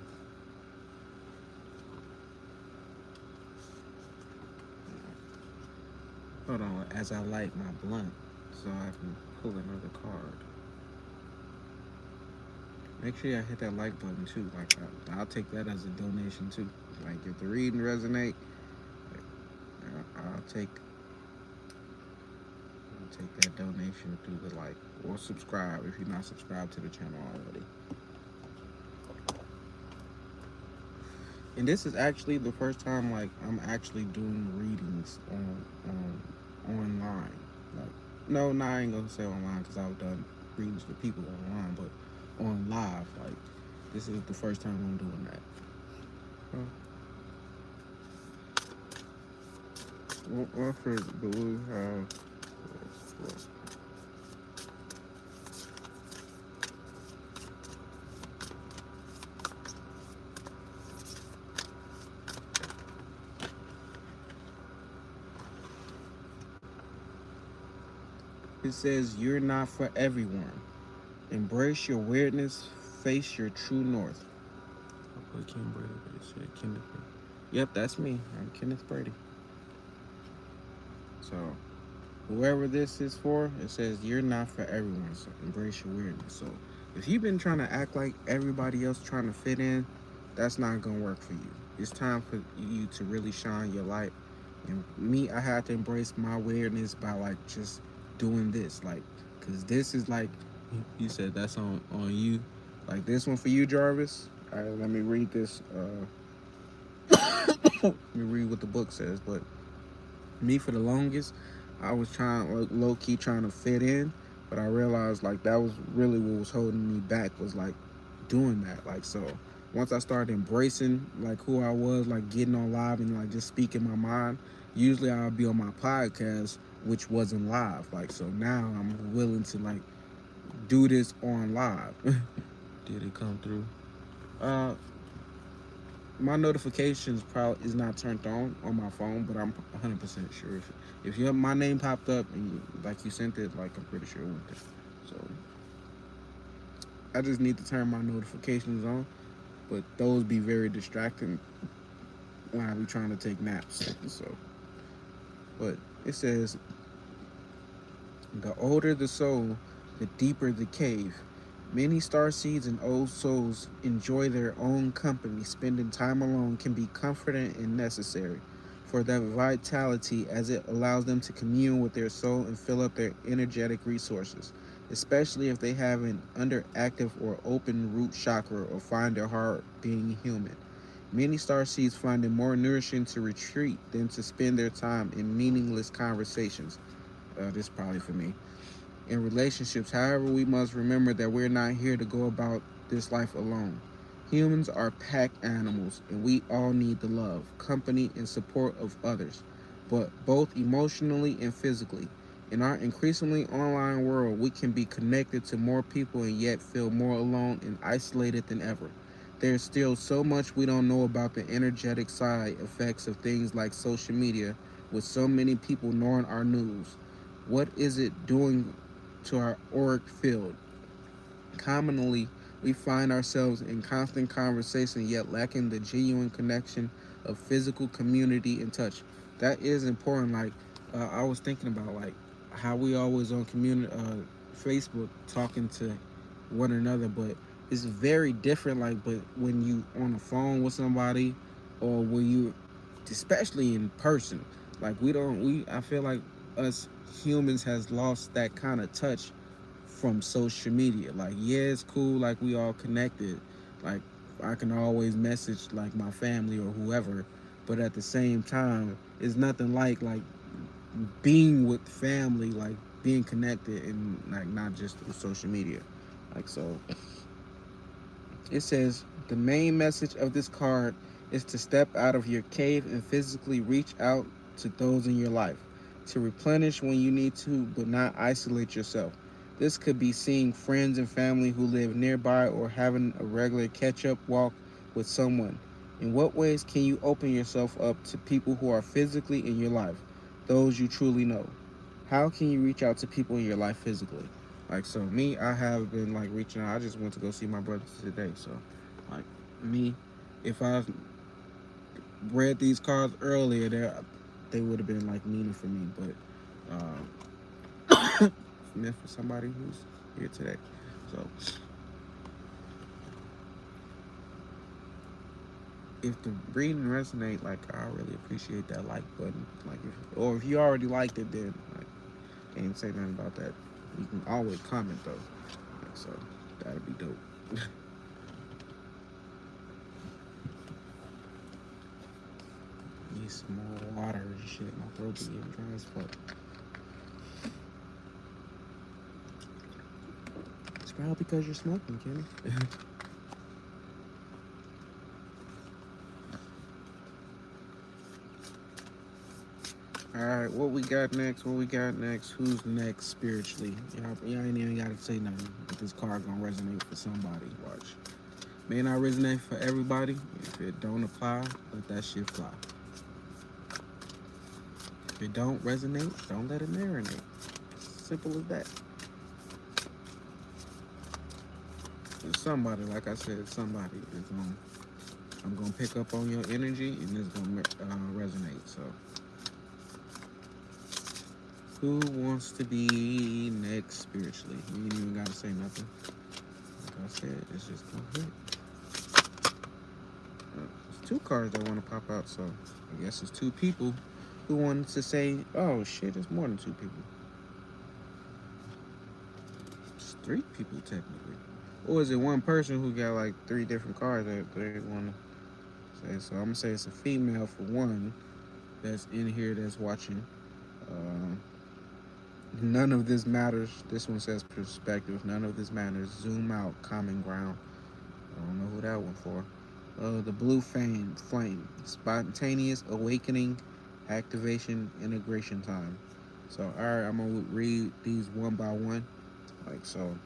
Hold on, as I light my blunt, so I can pull another card. Make sure y'all hit that like button too. Like, I'll take that as a donation too. Like, if the reading resonate, I'll take that donation through the like, or subscribe if you're not subscribed to the channel already. And this is actually the first time like I'm actually doing readings online. Like, no, I ain't gonna say online because I've done readings for people online, but on live, like this is the first time I'm doing that. What for blue have? It says you're not for everyone. Embrace your weirdness. Face your true north. I'll put Ken Brady. Kenneth Brady. Yep, that's me. I'm Kenneth Brady. So, whoever this is for, it says you're not for everyone. So embrace your weirdness. So, if you've been trying to act like everybody else trying to fit in, that's not gonna work for you. It's time for you to really shine your light. And me, I had to embrace my weirdness by like just doing this, like, cause this is like, you said that's on you, like this one for you, Jarvis. All right, let me read this. Let me read what the book says. But me, for the longest, I was trying, like, low key trying to fit in, but I realized like that was really what was holding me back, was like doing that. Like, so once I started embracing like who I was, like getting on live and like just speaking my mind, usually I'll be on my podcast, which wasn't live. Like, so now I'm willing to like do this on live. Did it come through? Uh, my notifications probably is not turned on my phone, but I'm 100% sure if my name popped up and like you sent it, like I'm pretty sure it went there. So I just need to turn my notifications on, but those be very distracting when I be trying to take naps. So, but it says the older the soul, the deeper the cave. Many starseeds and old souls enjoy their own company. Spending time alone can be comforting and necessary for their vitality, as it allows them to commune with their soul and fill up their energetic resources, especially if they have an underactive or open root chakra or find it hard being human. Many starseeds find it more nourishing to retreat than to spend their time in meaningless conversations. This is probably for me. In relationships, however, we must remember that we're not here to go about this life alone. Humans are pack animals, and we all need the love, company, and support of others, but both emotionally and physically. In our increasingly online world, we can be connected to more people and yet feel more alone and isolated than ever. There's still so much we don't know about the energetic side effects of things like social media, with so many people knowing our news. What is it doing to our auric field? Commonly, we find ourselves in constant conversation, yet lacking the genuine connection of physical community and touch. That is important. Like, I was thinking about like how we always on community Facebook talking to one another, but it's very different. Like, but when you on the phone with somebody, or when you, especially in person, like I feel like us humans has lost that kind of touch from social media. Like, yeah, it's cool, like we all connected, like I can always message like my family or whoever, but at the same time it's nothing like being with family, like being connected, and like not just through social media. Like, so it says the main message of this card is to step out of your cave and physically reach out to those in your life, to replenish when you need to, but not isolate yourself. This could be seeing friends and family who live nearby or having a regular catch up walk with someone. In what ways can you open yourself up to people who are physically in your life, those you truly know? How can you reach out to people in your life physically? Like, so me, I have been like reaching out. I just went to go see my brother today. So, like, me, if I read these cards earlier, they would have been like meaning for me. But meant for somebody who's here today. So if the reading resonate, like I really appreciate that like button. Like if you already liked it, then like can't say nothing about that. You can always comment though. Like, so that'd be dope. Need some more water and shit. My throat be getting dry as fuck. It's probably because you're smoking, Kenny. All right, what we got next? What we got next? Who's next spiritually? Y'all ain't even gotta say nothing. But this card gonna resonate for somebody. Watch. May not resonate for everybody. If it don't apply, let that shit fly. If it don't resonate, don't let it marinate. Simple as that. And somebody, like I said, somebody is gonna. I'm gonna pick up on your energy, and it's gonna resonate. So, who wants to be next spiritually? You ain't even gotta say nothing. Like I said, it's just gonna hit. There's two cards that want to pop out, so I guess it's two people who wanted to say, "Oh shit, it's more than two people. It's three people technically." Or is it one person who got like three different cards that they want to say? So I'm gonna say it's a female for one that's in here that's watching. Uh, None of this matters. This one says perspective. None of this matters. Zoom out. Common ground. I don't know who that one for. The blue flame. Spontaneous awakening, activation, integration time. So, all right, I'm gonna read these one by one. Like so,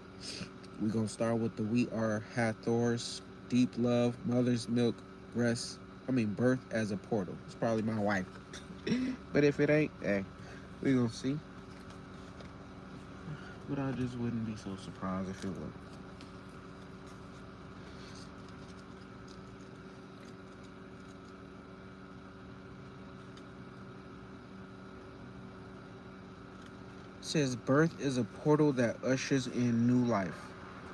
we're gonna start with the We Are Hathors, deep love, mother's milk, birth as a portal. It's probably my wife, but if it ain't, hey, we gonna see. But I just wouldn't be so surprised if it was. It says birth is a portal that ushers in new life.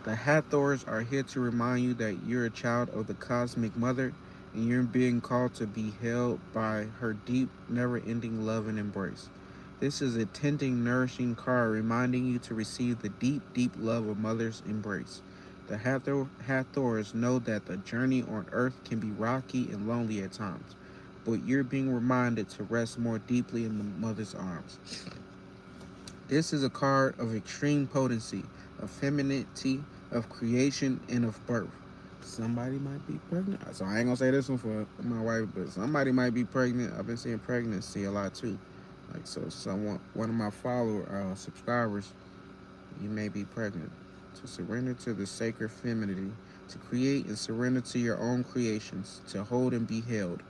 The Hathors are here to remind you that you're a child of the cosmic mother and you're being called to be held by her deep, never-ending love and embrace. This is a tending, nourishing card reminding you to receive the deep, deep love of mother's embrace. The Hathors know that the journey on earth can be rocky and lonely at times, but you're being reminded to rest more deeply in the mother's arms. This is a card of extreme potency, of femininity, of creation, and of birth. Somebody might be pregnant. So I ain't gonna say this one for my wife, but somebody might be pregnant. I've been seeing pregnancy a lot too. Like so, one of my subscribers, you may be pregnant. To surrender to the sacred femininity, to create and surrender to your own creations, to hold and be held.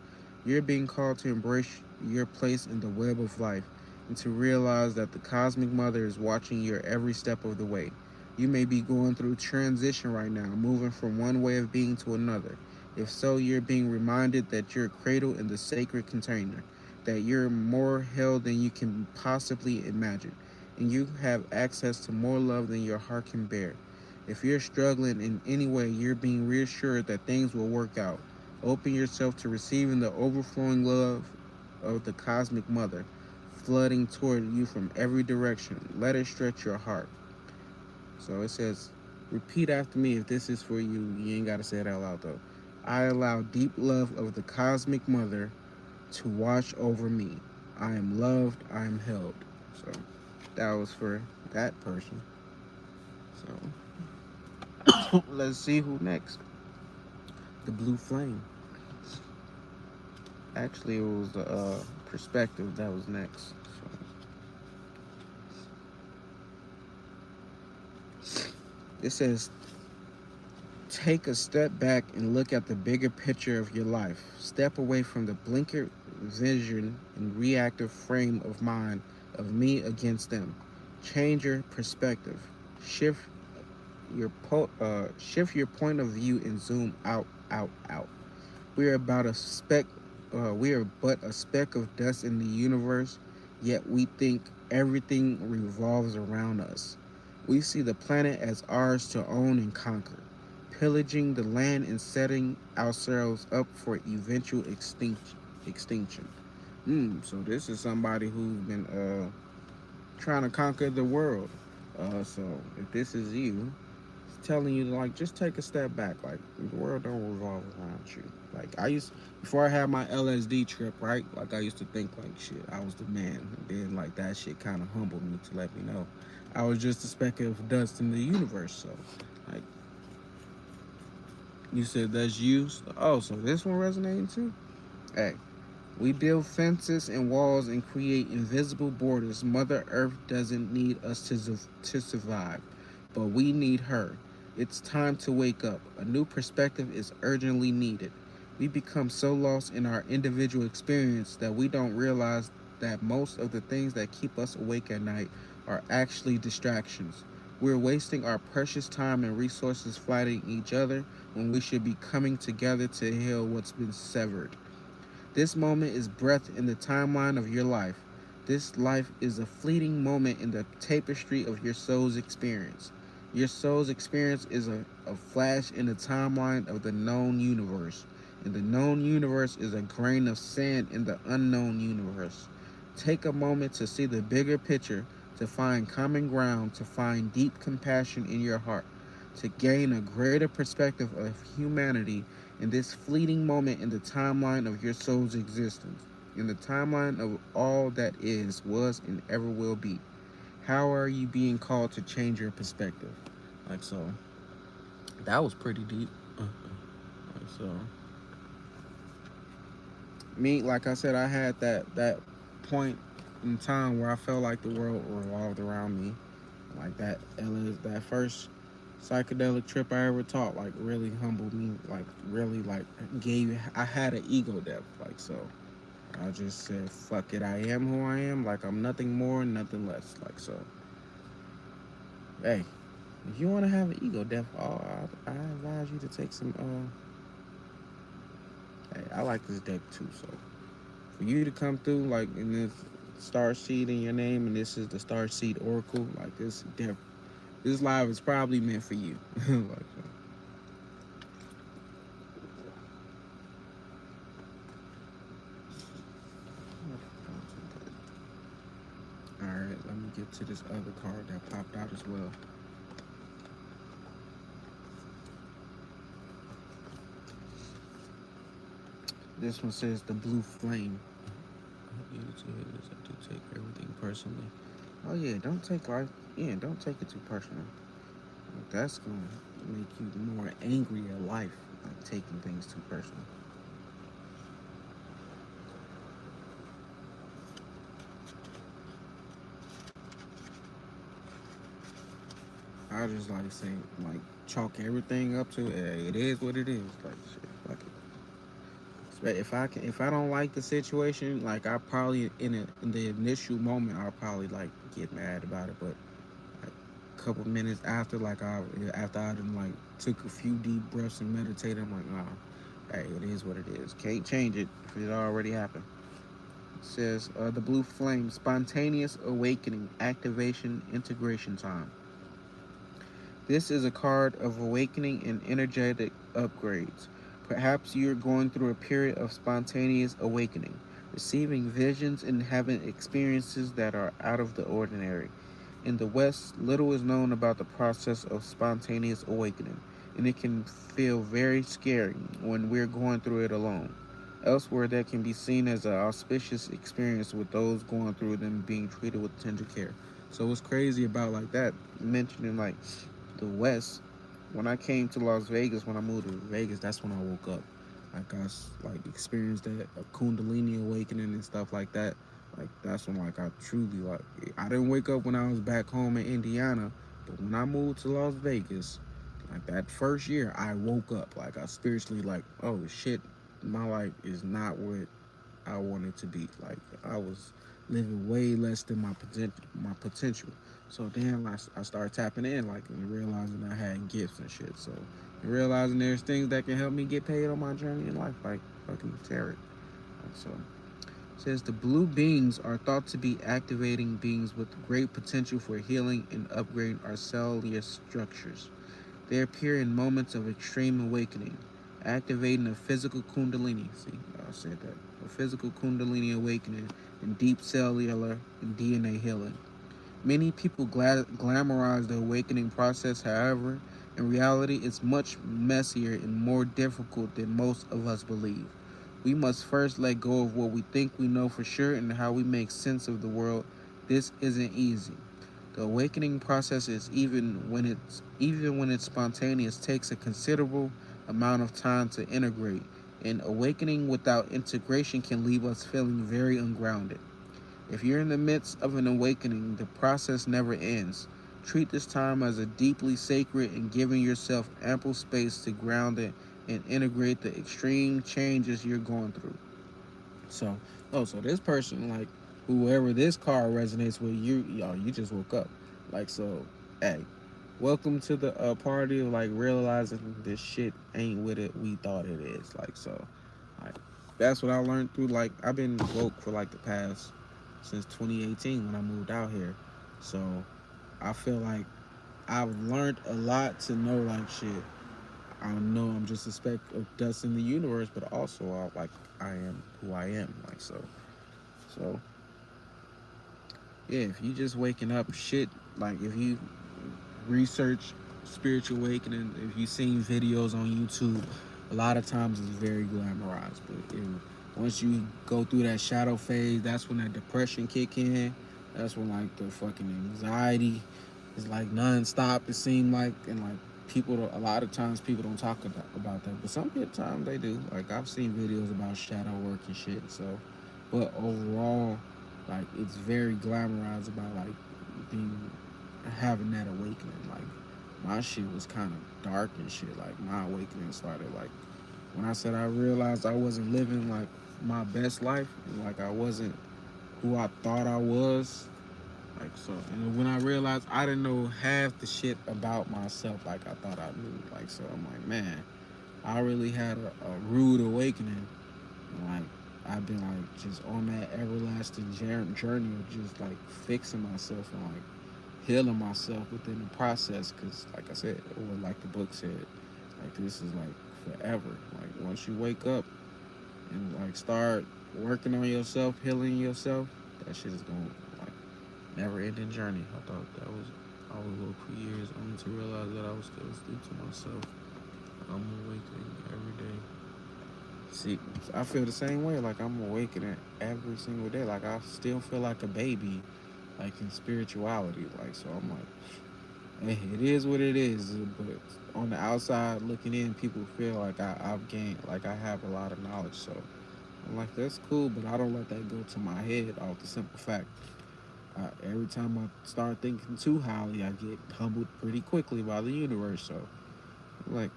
You're being called to embrace your place in the web of life and to realize that the cosmic mother is watching your every step of the way. You may be going through transition right now, moving from one way of being to another. If so, you're being reminded that you're cradled in the sacred container, that you're more held than you can possibly imagine, and you have access to more love than your heart can bear. If you're struggling in any way, you're being reassured that things will work out. Open yourself to receiving the overflowing love of the cosmic mother, flooding toward you from every direction. Let it stretch your heart. So it says, repeat after me if this is for you. You ain't got to say it out loud though. I allow deep love of the cosmic mother to wash over me. I am loved. I am held. So that was for that person. So let's see who next. The blue flame. Actually, it was the perspective that was next. So It says, take a step back and look at the bigger picture of your life. Step away from the blinkered vision and reactive frame of mind of me against them. Change your perspective. Shift shift your point of view and zoom out, out, out. We are about a speck. We are but a speck of dust in the universe, yet we think everything revolves around us. We see the planet as ours to own and conquer, pillaging the land and setting ourselves up for eventual extinction. So this is somebody who's been trying to conquer the world. So if this is you, telling you to like just take a step back. Like the world don't revolve around you. Like I used before I had my LSD trip, right? Like I used to think like shit, I was the man. And then like that shit kind of humbled me to let me know I was just a speck of dust in the universe. So like you said that's you. Oh, so this one resonating too? Hey, we build fences and walls and create invisible borders. Mother Earth doesn't need us to survive, but we need her. It's time to wake up. A new perspective is urgently needed. We become so lost in our individual experience that we don't realize that most of the things that keep us awake at night are actually distractions. We're wasting our precious time and resources fighting each other when we should be coming together to heal what's been severed. This moment is breath in the timeline of your life. This life is a fleeting moment in the tapestry of your soul's experience. Your soul's experience is a flash in the timeline of the known universe. And the known universe is a grain of sand in the unknown universe. Take a moment to see the bigger picture, to find common ground, to find deep compassion in your heart, to gain a greater perspective of humanity in this fleeting moment in the timeline of your soul's existence, in the timeline of all that is, was, and ever will be. How are you being called to change your perspective? Like so. That was pretty deep. Like so. Me, like I said, I had that point in time where I felt like the world revolved around me. Like that first psychedelic trip I ever taught, like really humbled me, like really like I had an ego death, like so. I just said, fuck it, I am who I am, like I'm nothing more, nothing less, like so. Hey, if you want to have an ego death, I advise you to take some. Hey, I like this deck too, so for you to come through, like in this star seed in your name, and this is the star seed oracle, like this live is probably meant for you, like. All right, let me get to this other card that popped out as well. This one says the blue flame. I do take everything personally. Oh yeah, don't take life. Yeah, don't take it too personal. That's gonna make you more angry at life, like taking things too personal. I just like say like chalk everything up to it is what it is. Like shit, fuck it. If I don't like the situation, like I probably in the initial moment I'll probably like get mad about it, but like a couple minutes after, after I done like took a few deep breaths and meditated, I'm like, nah, hey, it is what it is. Can't change it if it already happened. It says the blue flame, spontaneous awakening, activation, integration time. This is a card of awakening and energetic upgrades. Perhaps you're going through a period of spontaneous awakening, receiving visions and having experiences that are out of the ordinary. In the West, little is known about the process of spontaneous awakening, and it can feel very scary when we're going through it alone. Elsewhere, that can be seen as an auspicious experience with those going through them being treated with tender care. So what's crazy about like that, mentioning like the West, when I came to Las Vegas, when I moved to Vegas, that's when I woke up. Like like experienced that a Kundalini awakening and stuff like that. Like that's when like I truly like I didn't wake up when I was back home in Indiana, But when I moved to Las Vegas, like that first year, I woke up. Like I spiritually like, oh shit, my life is not what I wanted to be. Like I was living way less than my potential. So then I started tapping in, like, and realizing I had gifts and shit. So and realizing there's things that can help me get paid on my journey in life, like fucking tarot. So it says the blue beings are thought to be activating beings with great potential for healing and upgrading our cellular structures. They appear in moments of extreme awakening, activating a physical kundalini. See, I said that. A physical kundalini awakening and deep cellular and DNA healing. Many people glamorize the awakening process, however, in reality, it's much messier and more difficult than most of us believe. We must first let go of what we think we know for sure and how we make sense of the world. This isn't easy. The awakening process is even when it's spontaneous takes a considerable amount of time to integrate. And awakening without integration can leave us feeling very ungrounded. If you're in the midst of an awakening, the process never ends. Treat this time as a deeply sacred and giving yourself ample space to ground it and integrate the extreme changes you're going through. So, so this person, like, whoever this card resonates with, you just woke up. Like, so, hey, welcome to the party of, like, realizing this shit ain't what we thought it is. Like, so, like, that's what I learned through, like, I've been woke for, like, the past, since 2018 when I moved out here. So, I feel like I've learned a lot to know, like, shit. I know I'm just a speck of dust in the universe, but also I am who I am. Like so yeah. If you just waking up, shit. Like if you research spiritual awakening, if you seen videos on YouTube, a lot of times it's very glamorized. But once you go through that shadow phase, that's when that depression kick in. That's when like the fucking anxiety is like nonstop. It seemed like and like a lot of times people don't talk about that, but some times they do. Like I've seen videos about shadow work and shit. So, but overall, like it's very glamorized about like being having that awakening. Like my shit was kind of dark and shit. Like my awakening started like when I said I realized I wasn't living like my best life, and like I wasn't who I thought I was. Like so, and when I realized I didn't know half the shit about myself like I thought I knew. Like so, I'm like, man, I really had a rude awakening. And like I've been like just on that everlasting journey of just like fixing myself and like healing myself within the process. Cause like I said, or like the book said, like this is like forever. Like once you wake up and like start working on yourself, healing yourself, that shit is going like never ending journey. I thought I was woke for years only to realize that I was still asleep to myself. I'm awakening every day. See, I feel the same way. Like I'm awakening every single day. Like I still feel like a baby, like in spirituality. Like so, I'm like, hey, it is what it is. But on the outside looking in, people feel like I've gained, like I have a lot of knowledge. So I'm like, that's cool, but I don't let that go to my head off the simple fact. Every time I start thinking too highly, I get humbled pretty quickly by the universe. So, like,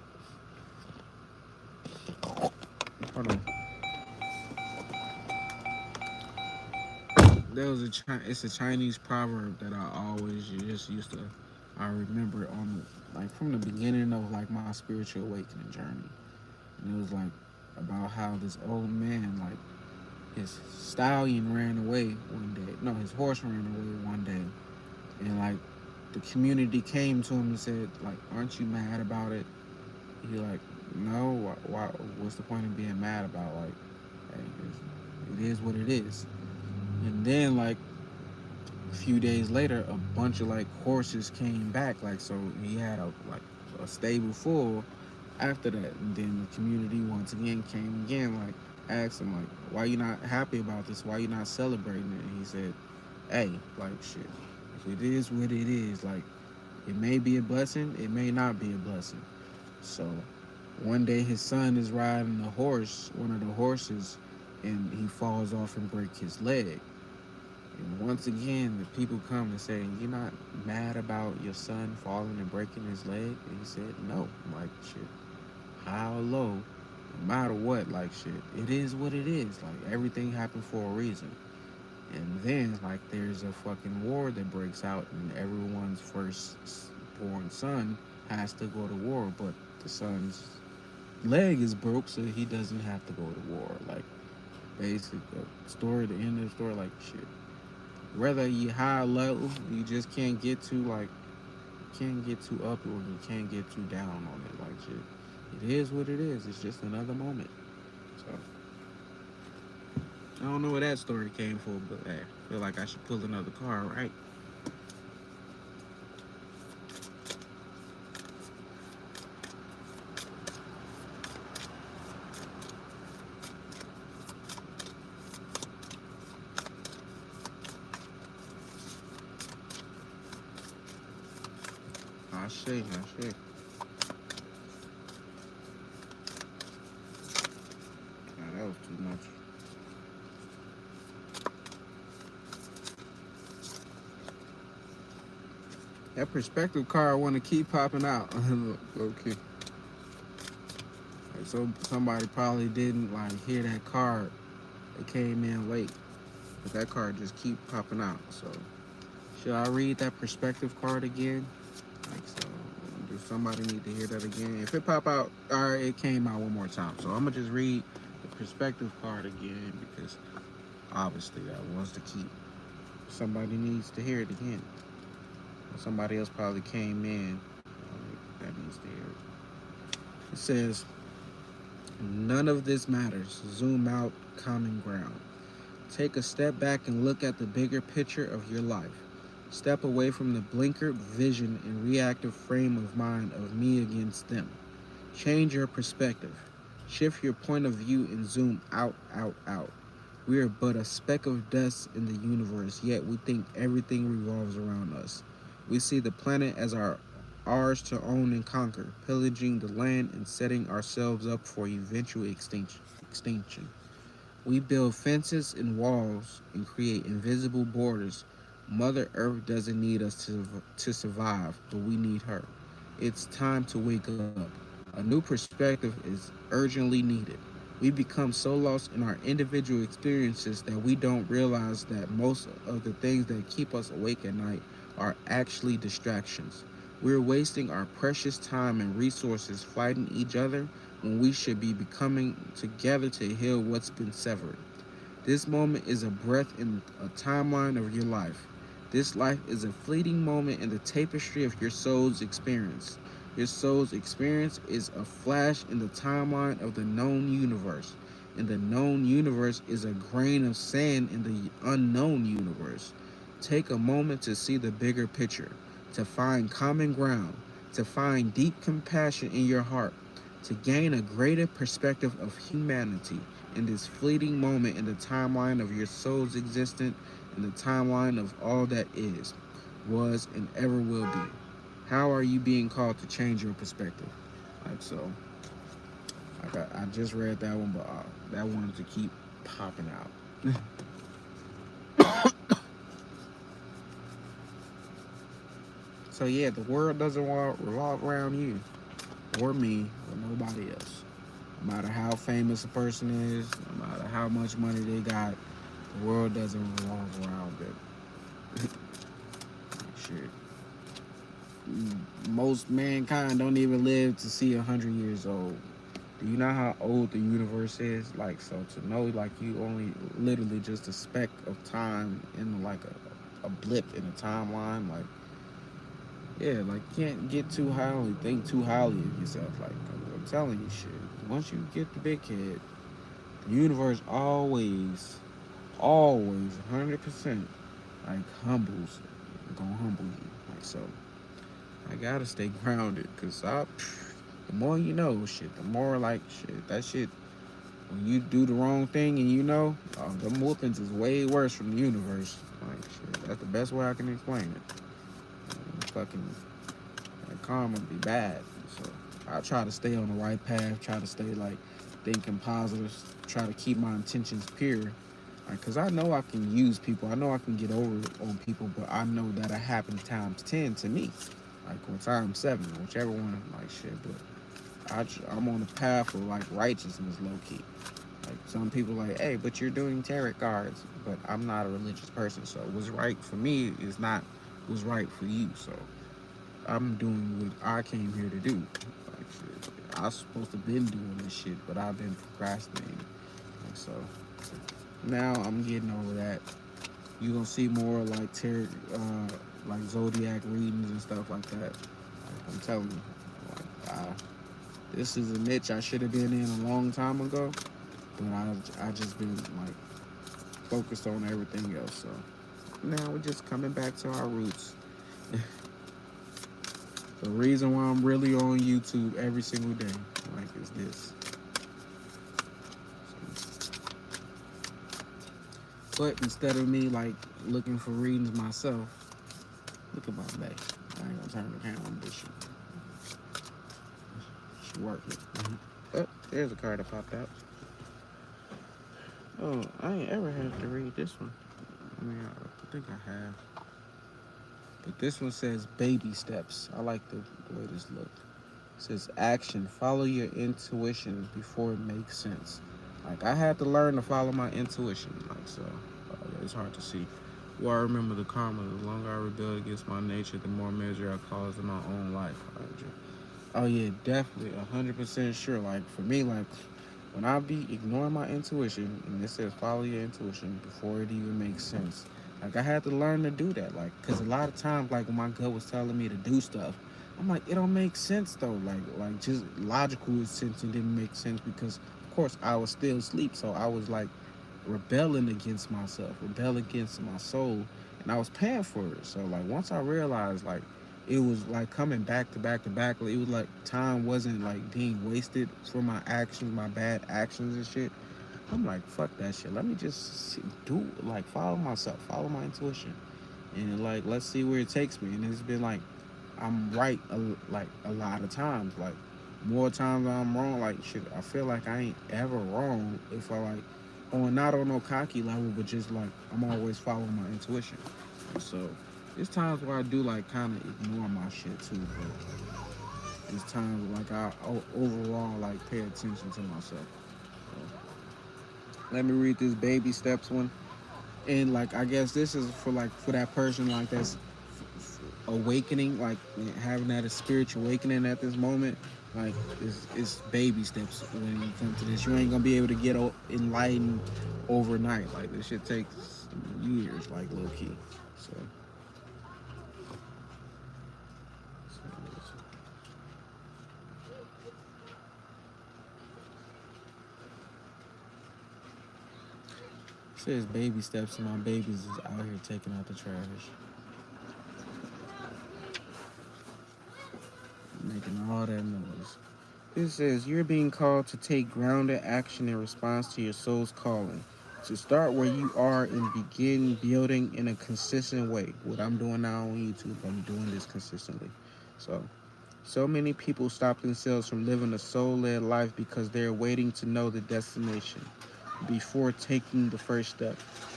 hold on. It's a Chinese proverb that I always just used to. I remember on like from the beginning of like my spiritual awakening journey, and it was like about how this old man like his stallion ran away one day. No, his horse ran away one day, and like the community came to him and said like, "Aren't you mad about it?" He like, "No. Why? What's the point of being mad about like, hey, it is what it is." And then like a few days later, a bunch of like horses came back. Like so, he had a stable full. After that, and then the community once again came again, like asked him like, "Why you not happy about this? Why you not celebrating it?" And he said, "Hey, like shit, it is what it is. Like it may be a blessing, it may not be a blessing." So one day his son is riding a horse, one of the horses, and he falls off and breaks his leg. And once again, the people come and say, "You're not mad about your son falling and breaking his leg?" And he said, "No." I'm like, shit, how low, no matter what, like, shit, it is what it is. Like, everything happened for a reason. And then, like, there's a fucking war that breaks out, and everyone's first-born son has to go to war, but the son's leg is broke, so he doesn't have to go to war. Like, basic story, the end of the story, like, shit. Whether you high or low, you just can't get too, like, can't get too up, or you can't get too down on it. Like, shit, it is what it is. It's just another moment. So, I don't know where that story came from, but hey, I feel like I should pull another car, right? I see, I see. Nah, that was too much. That perspective car want to keep popping out. Okay. Like, so somebody probably didn't like hear that card. It came in late, but that card just keep popping out. So should I read that perspective card again? Like, so does somebody need to hear that again? If it pop out, all right, it came out one more time. So I'm gonna just read the perspective card again because obviously that wants to keep. Somebody needs to hear it again. Somebody else probably came in that needs to hear it. It says, "None of this matters. Zoom out, common ground. Take a step back and look at the bigger picture of your life. Step away from the blinkered vision and reactive frame of mind of me against them. Change your perspective. Shift your point of view and zoom out, out, out. We are but a speck of dust in the universe, yet we think everything revolves around us. We see the planet as ours to own and conquer, pillaging the land and setting ourselves up for eventual extinction. We build fences and walls and create invisible borders. Mother Earth doesn't need us to survive, but we need her. It's time to wake up. A new perspective is urgently needed. We become so lost in our individual experiences that we don't realize that most of the things that keep us awake at night are actually distractions. We're wasting our precious time and resources fighting each other when we should be becoming together to heal what's been severed. This moment is a breath in a timeline of your life. This life is a fleeting moment in the tapestry of your soul's experience. Your soul's experience is a flash in the timeline of the known universe. And the known universe is a grain of sand in the unknown universe. Take a moment to see the bigger picture, to find common ground, to find deep compassion in your heart, to gain a greater perspective of humanity in this fleeting moment in the timeline of your soul's existence, in the timeline of all that is, was, and ever will be. How are you being called to change your perspective?" Like, so, like, I just read that one, but that wanted to keep popping out. So yeah, the world doesn't revolve around you or me or nobody else. No matter how famous a person is, no matter how much money they got, the world doesn't revolve around them. Shit. Most mankind don't even live to see 100 years old. Do you know how old the universe is? Like, so to know, like, you only literally just a speck of time in like a blip in a timeline, like, yeah, like, you can't get too highly, think too highly of yourself. Like, I'm telling you, shit. Once you get the big head, the universe always, 100%, like, gonna humble you. Like, so, I gotta stay grounded, cause the more you know, shit, the more, like, shit, that shit, when you do the wrong thing and you know, them whoopings is way worse from the universe. Like, shit, that's the best way I can explain it. Fucking, that karma be bad. So, I try to stay on the right path, try to stay, like, thinking positive, try to keep my intentions pure. Like, cause I know I can use people. I know I can get over on people, but I know that it happened times 10 to me, like or times 7, whichever one. Like shit, but I'm on the path of like righteousness, low key. Like some people like, hey, but you're doing tarot cards, but I'm not a religious person, so what's right for me is not what's right for you. So I'm doing what I came here to do. Like shit, I was supposed to been doing this shit, but I've been procrastinating. Like so, now I'm getting over that. You gonna see more like like zodiac readings and stuff like that. Like I'm telling you, like this is a niche I should have been in a long time ago, but I just been like focused on everything else. So now we're just coming back to our roots. The reason why I'm really on YouTube every single day, like, is this. But instead of me like looking for readings myself, look at my back. I ain't gonna turn the camera on this shit. She working. Oh, there's a card that popped out. Oh, I ain't ever had to read this one. I mean, I think I have. But this one says baby steps. I like the way this looked. It says action. Follow your intuition before it makes sense. Like I had to learn to follow my intuition. Like so, it's hard to see. Well, I remember the karma. The longer I rebel against my nature, the more measure I cause in my own life. Oh yeah, definitely, 100% sure. Like for me, like when I be ignoring my intuition, and it says follow your intuition before it even makes sense. Like I had to learn to do that. Like, cause a lot of times, like when my gut was telling me to do stuff, I'm like, it don't make sense though. Like just logical sense, it didn't make sense because, of course, I was still asleep. So I was like rebelling against myself, rebelling against my soul, and I was paying for it. So like once I realized like it was like coming back to back to back, like, it was like time wasn't like being wasted for my actions, my bad actions and shit. I'm like, fuck that shit. Let me just do like follow myself, follow my intuition, and like let's see where it takes me. And it's been like I'm right like a lot of times, like more times than I'm wrong. Like shit, I feel like I ain't ever wrong if I like on not on no cocky level, but just like I'm always following my intuition. And so there's times where I do like kind of ignore my shit too, but there's times like I overall like pay attention to myself. So, let me read this baby steps one. And like I guess this is for like for that person like that's awakening, like having that spiritual awakening at this moment. Like it's baby steps when you come to this. You ain't gonna be able to get enlightened overnight. Like this shit takes years, like low key. So, it says baby steps, and my babies is out here taking out the trash, making all that noise. It says you're being called to take grounded action in response to your soul's calling. To start where you are and begin building in a consistent way. What I'm doing now on YouTube, I'm doing this consistently. So many people stop themselves from living a soul-led life because they're waiting to know the destination before taking the first step.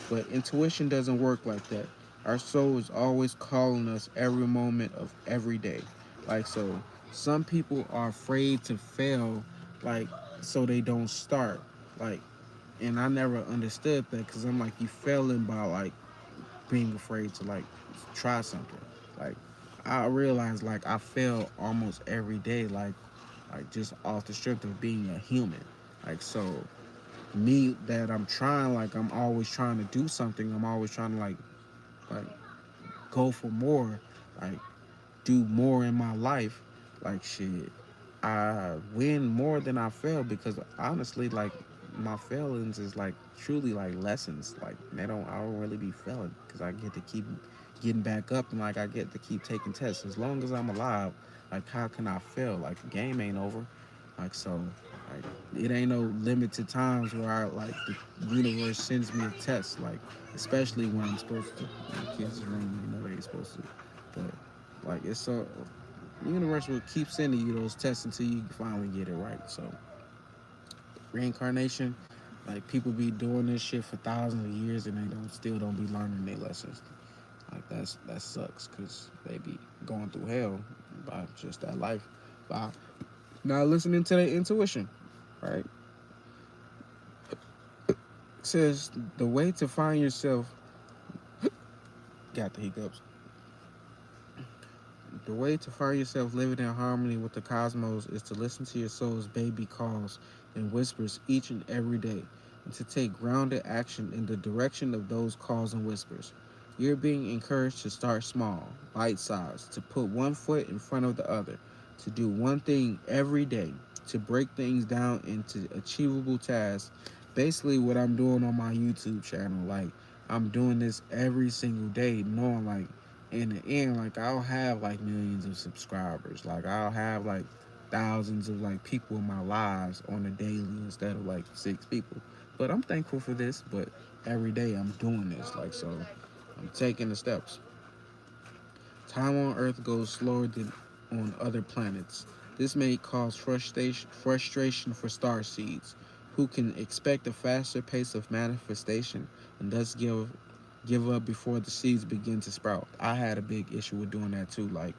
But intuition doesn't work like that. Our soul is always calling us every moment of every day. Like so, some people are afraid to fail, like so they don't start. Like, and I never understood that because I'm like, you failing by like being afraid to like try something. Like, I realized like I fail almost every day, like just off the strength of being a human. Like so, me that I'm trying, like I'm always trying to do something. I'm always trying to like go for more, like do more in my life. Like shit, I win more than I fail because honestly, like my failings is like truly like lessons. Like I don't really be failing because I get to keep getting back up and like I get to keep taking tests. As long as I'm alive, like how can I fail? Like the game ain't over. Like so, like it ain't no limited times where I like the universe sends me a test. Like especially when I'm supposed to. Kids room, you know they ain't supposed to, but like it's so the universe will keep sending you those tests until you finally get it right. So reincarnation, Like people be doing this shit for thousands of years and they don't be learning their lessons. Like that sucks because they be going through hell by just that life, by not listening to their intuition. Right? It says the way to find yourself, got the hiccups. The way to find yourself living in harmony with the cosmos is to listen to your soul's baby calls and whispers each and every day, and to take grounded action in the direction of those calls and whispers. You're being encouraged to start small, bite-sized, to put one foot in front of the other, to do one thing every day, to break things down into achievable tasks. Basically, what I'm doing on my YouTube channel, like I'm doing this every single day, knowing like in the end, like I'll have like millions of subscribers. Like I'll have like thousands of like people in my lives on a daily instead of like 6 people. But I'm thankful for this. But every day I'm doing this. Like so, I'm taking the steps. Time on Earth goes slower than on other planets. This may cause frustration for star seeds, who can expect a faster pace of manifestation and thus give up before the seeds begin to sprout. I had a big issue with doing that too. Like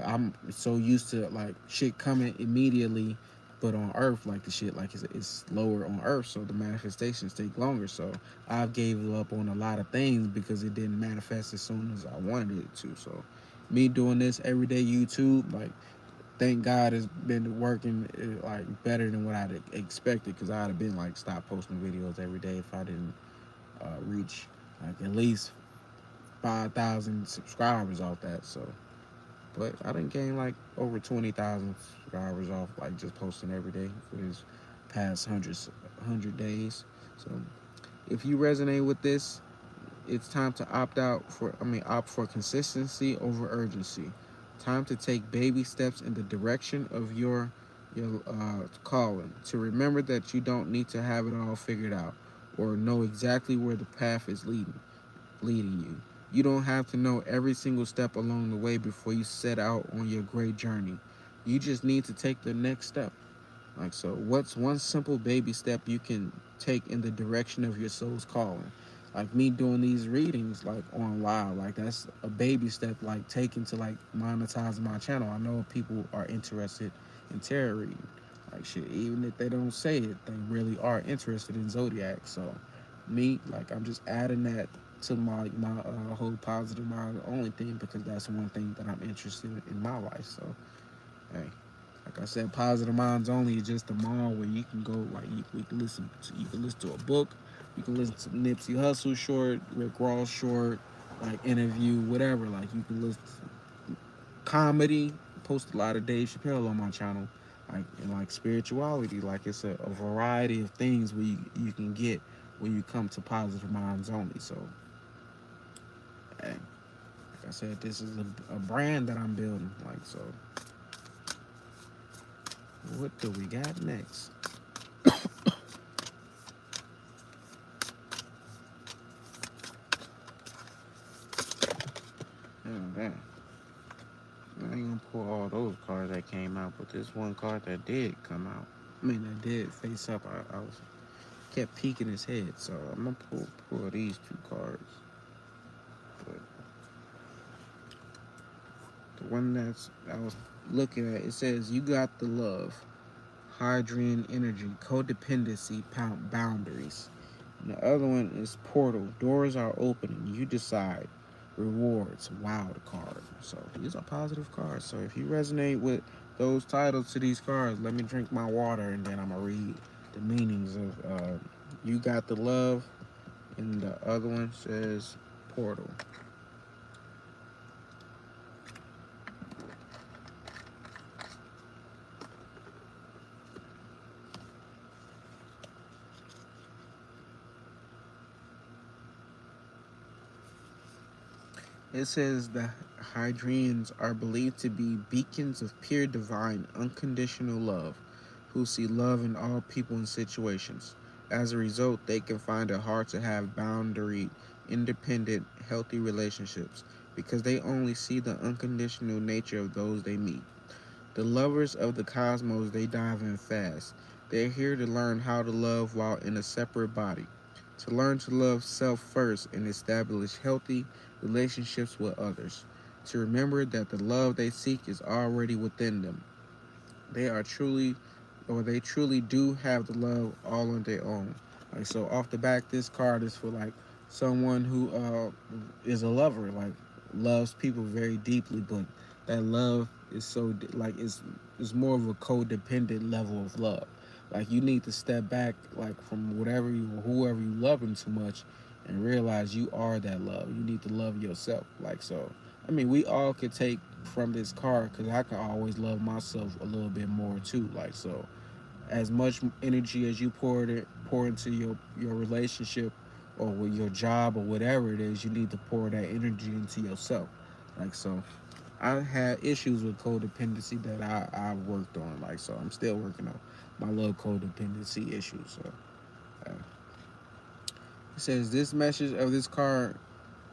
I'm so used to like shit coming immediately, but on Earth, like the shit like it's slower on Earth, so the manifestations take longer. So I've gave up on a lot of things because it didn't manifest as soon as I wanted it to. So me doing this everyday YouTube, like thank God it's been working like better than what I'd expected, because I'd have been like stop posting videos every day if I didn't reach like at least 5,000 subscribers off that. So but I didn't gain like over 20,000 subscribers off like just posting every day for these past 100 days. So if you resonate with this, it's time to opt for consistency over urgency. Time to take baby steps in the direction of your calling. To remember that you don't need to have it all figured out or know exactly where the path is leading you. You don't have to know every single step along the way before you set out on your great journey. You just need to take the next step. Like so, what's one simple baby step you can take in the direction of your soul's calling? Like me doing these readings like on live, like that's a baby step like taking to like monetize my channel. I know people are interested in tarot reading. Like shit, even if they don't say it, they really are interested in zodiac. So me, like I'm just adding that to my whole positive mind only thing, because that's one thing that I'm interested in my life. So hey, like I said, positive minds only is just a mall where you can go like you can listen to a book, you can listen to Nipsey Hussle short, Rick Ross short, like interview, whatever. Like you can listen to comedy. Post a lot of Dave Chappelle on my channel, like and like spirituality. Like it's a variety of things where you can get when you come to positive minds only. So hey, like I said, this is a brand that I'm building. Like so, what do we got next? Oh, damn. I ain't gonna pull all those cards that came out, but this one card that did come out. I mean, that did face up. I was kept peeking his head, so I'm gonna pull these 2 cards. But the one that's I was looking at, it says you got the love, Hydrian energy, codependency, boundaries. And the other one is portal. Doors are opening. You decide. Rewards. Wild card. So these are positive cards. So if you resonate with those titles to these cards, let me drink my water and then I'm gonna read the meanings of you got the love, and the other one says portal. It says the Hydrians are believed to be beacons of pure divine unconditional love, who see love in all people and situations. As a result, they can find it hard to have boundary, independent, healthy relationships because they only see the unconditional nature of those they meet. The lovers of the cosmos, they dive in fast. They're here to learn how to love while in a separate body, to learn to love self first and establish healthy relationships with others, to remember that the love they seek is already within them. They are truly, or they truly do have the love all on their own. Like, so off the back, this card is for like someone who is a lover, like loves people very deeply, but that love is so like is more of a codependent level of love. Like, you need to step back, like, from whatever you or whoever you loving too much, and realize you are that love. You need to love yourself. Like, so I mean, we all could take from this card, because I can always love myself a little bit more too. Like, so as much energy as you pour into your relationship or with your job or whatever it is, you need to pour that energy into yourself. Like, so I had issues with codependency that I worked on. Like, so I'm still working on my little codependency issues. So uh, it says this message of this card: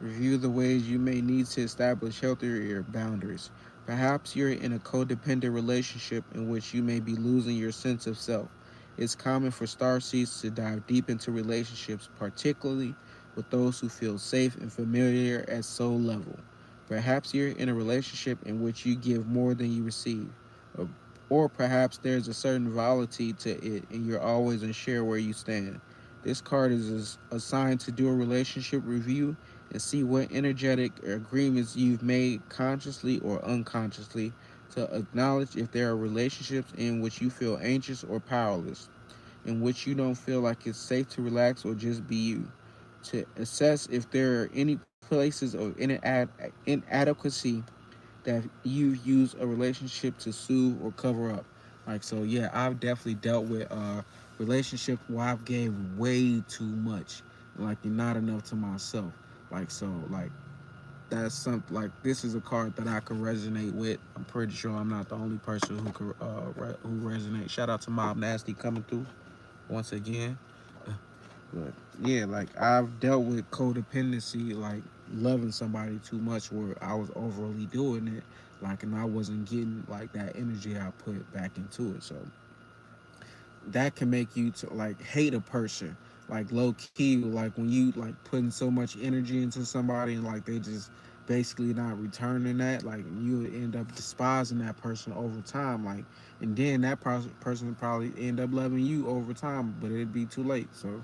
review the ways you may need to establish healthier boundaries. Perhaps you're in a codependent relationship in which you may be losing your sense of self. It's common for starseeds to dive deep into relationships, particularly with those who feel safe and familiar at soul level. Perhaps you're in a relationship in which you give more than you receive. Or, or perhaps there's a certain volatility to it and you're always unsure where you stand. This card is assigned to do a relationship review and see what energetic agreements you've made consciously or unconsciously, to acknowledge if there are relationships in which you feel anxious or powerless, in which you don't feel like it's safe to relax or just be you, to assess if there are any places of inadequacy that you've used a relationship to soothe or cover up. Like, so yeah, I've definitely dealt with relationships where I've gave way too much, like not enough to myself. Like, so like that's something, like, this is a card that I can resonate with. I'm pretty sure I'm not the only person who could who resonates. Shout out to Mob Nasty coming through once again. But yeah, like, I've dealt with codependency, like loving somebody too much where I was overly doing it, like, and I wasn't getting like that energy I put back into it. So that can make you to like hate a person, like low key, like when you like putting so much energy into somebody and like they just basically not returning that, like you would end up despising that person over time, like, and then that person would probably end up loving you over time, but it'd be too late. So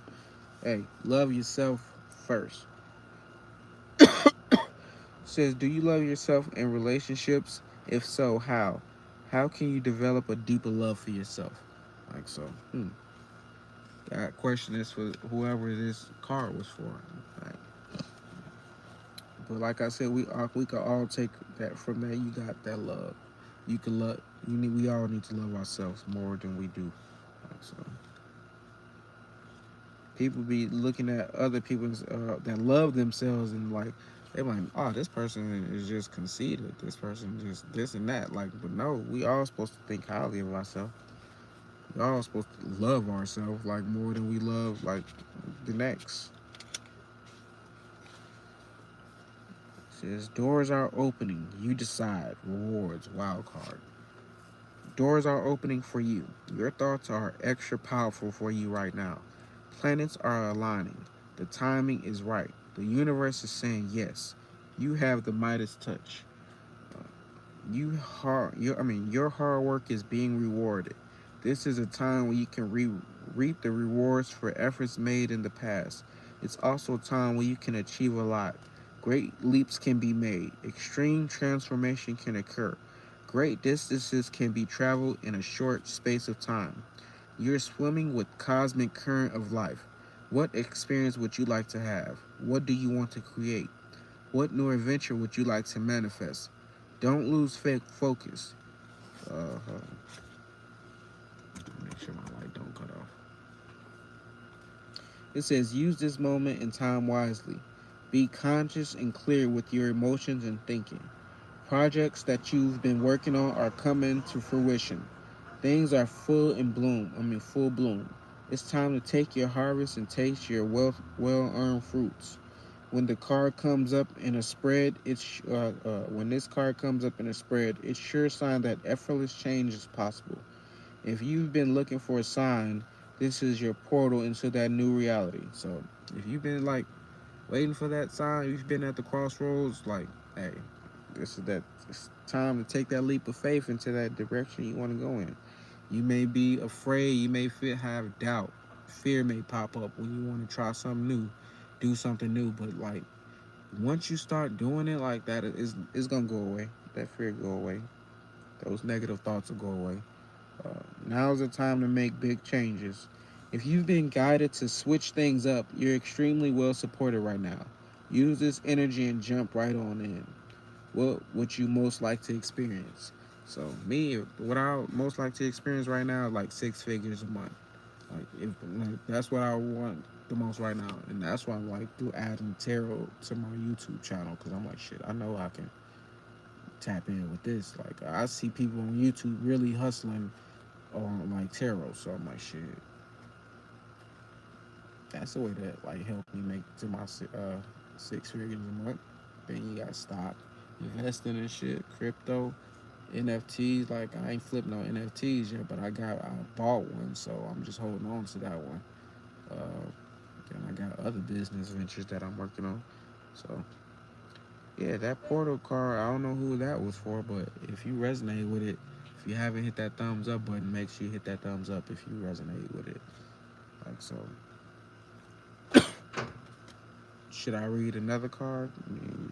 hey, love yourself first. Says, do you love yourself in relationships? If so, how? How can you develop a deeper love for yourself? Like, so, that question is for whoever this card was for. Right? But like I said, we can all take that from that. You got that love. You can love. You need. We all need to love ourselves more than we do. Like, so people be looking at other people that love themselves and like they're like, oh, this person is just conceited. This person just this and that. Like, but no, we all supposed to think highly of ourselves. We all supposed to love ourselves like more than we love like the next. It says doors are opening. You decide. Rewards. Wild card. Doors are opening for you. Your thoughts are extra powerful for you right now. Planets are aligning. The timing is right. The universe is saying yes. You have the Midas touch. Uh, your hard work is being rewarded. This is a time when you can reap the rewards for efforts made in the past. It's also a time when you can achieve a lot. Great leaps can be made. Extreme transformation can occur. Great distances can be traveled in a short space of time. You're swimming with cosmic current of life. What experience would you like to have? What do you want to create? What new adventure would you like to manifest? Don't lose focus. Make sure my light don't cut off. It says use this moment and time wisely. Be conscious and clear with your emotions and thinking. Projects that you've been working on are coming to fruition. Things are full bloom. It's time to take your harvest and taste your well-earned fruits. When the card comes up in a spread, when this card comes up in a spread, it's sure sign that effortless change is possible. If you've been looking for a sign, this is your portal into that new reality. So if you've been like waiting for that sign, you've been at the crossroads, like, hey, this is that. It's time to take that leap of faith into that direction you want to go in. You may be afraid, you may have doubt, fear may pop up when you want to try something new, do something new. But like once you start doing it like that, it's gonna go away. That fear go away. Those negative thoughts will go away. Now's the time to make big changes. If you've been guided to switch things up, you're extremely well supported right now. Use this energy and jump right on in. What would you most like to experience? So me, what I most like to experience right now, like 6 figures a month. Like that's what I want the most right now, and that's why I'm like through adding tarot to my YouTube channel because I'm like shit. I know I can tap in with this. Like I see people on YouTube really hustling on like tarot, so I'm like shit. That's the way that like help me make to my 6 figures a month. Then you got stock investing in shit, crypto, NFTs. Like I ain't flipping no NFTs yet, but I bought one, so I'm just holding on to that one. Uh, then I got other business ventures that I'm working on. So yeah, that portal card. I don't know who that was for, but if you resonate with it, if you haven't hit that thumbs up button, make sure you hit that thumbs up if you resonate with it. Like so, should I read another card?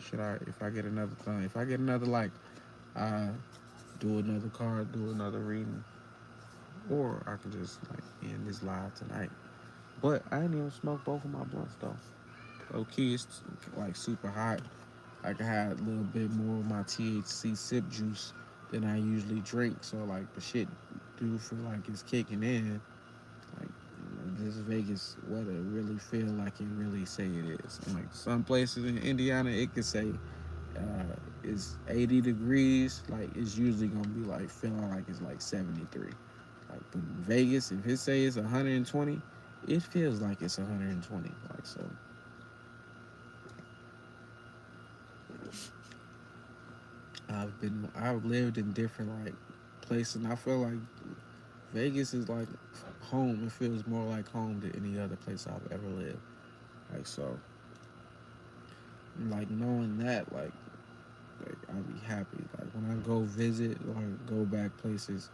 Should I? If I get another thumb, if I get another like, I do another card, do another reading, or I can just like end this live tonight. But I didn't even smoke both of my blunts though. Low key, it's like super hot. I can have a little bit more of my THC sip juice than I usually drink. So like the shit do feel like it's kicking in. Like this Vegas weather really feel like it really say it is. And like some places in Indiana, it could say it's 80 degrees. Like it's usually gonna be like feeling like it's like 73. Like but in Vegas, if it say it's 120, it feels like it's 120. Like so, I've lived in different like places, and I feel like Vegas is like home. It feels more like home than any other place I've ever lived. Like so, like knowing that, like I'll be happy. Like when I go visit or go back places,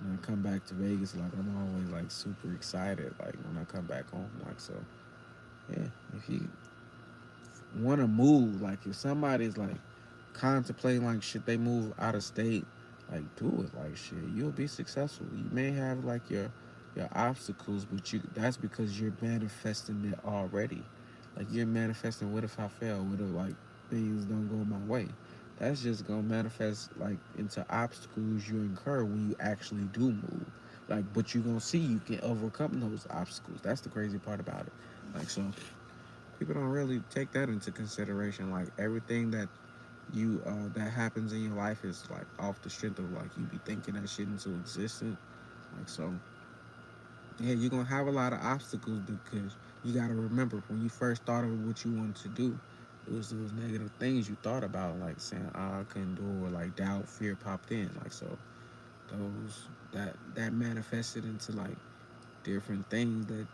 when I come back to Vegas, like I'm always like super excited. Like when I come back home, like so, yeah. If you want to move, like if somebody's like contemplating like should they move out of state, like do it. Like shit, you'll be successful. You may have like your obstacles, but you that's because you're manifesting it already. Like you're manifesting what if I fail? What if like things don't go my way? That's just gonna manifest like into obstacles you incur when you actually do move. Like, but you're gonna see you can overcome those obstacles. That's the crazy part about it. Like so, people don't really take that into consideration. Like everything that happens in your life is like off the strength of like you be thinking that shit into existence. Like so, yeah, you're gonna have a lot of obstacles because you gotta remember when you first thought of what you wanted to do, it was those negative things you thought about, like saying, "Oh, I couldn't do it," or like doubt, fear popped in. Like so, those that manifested into like different things that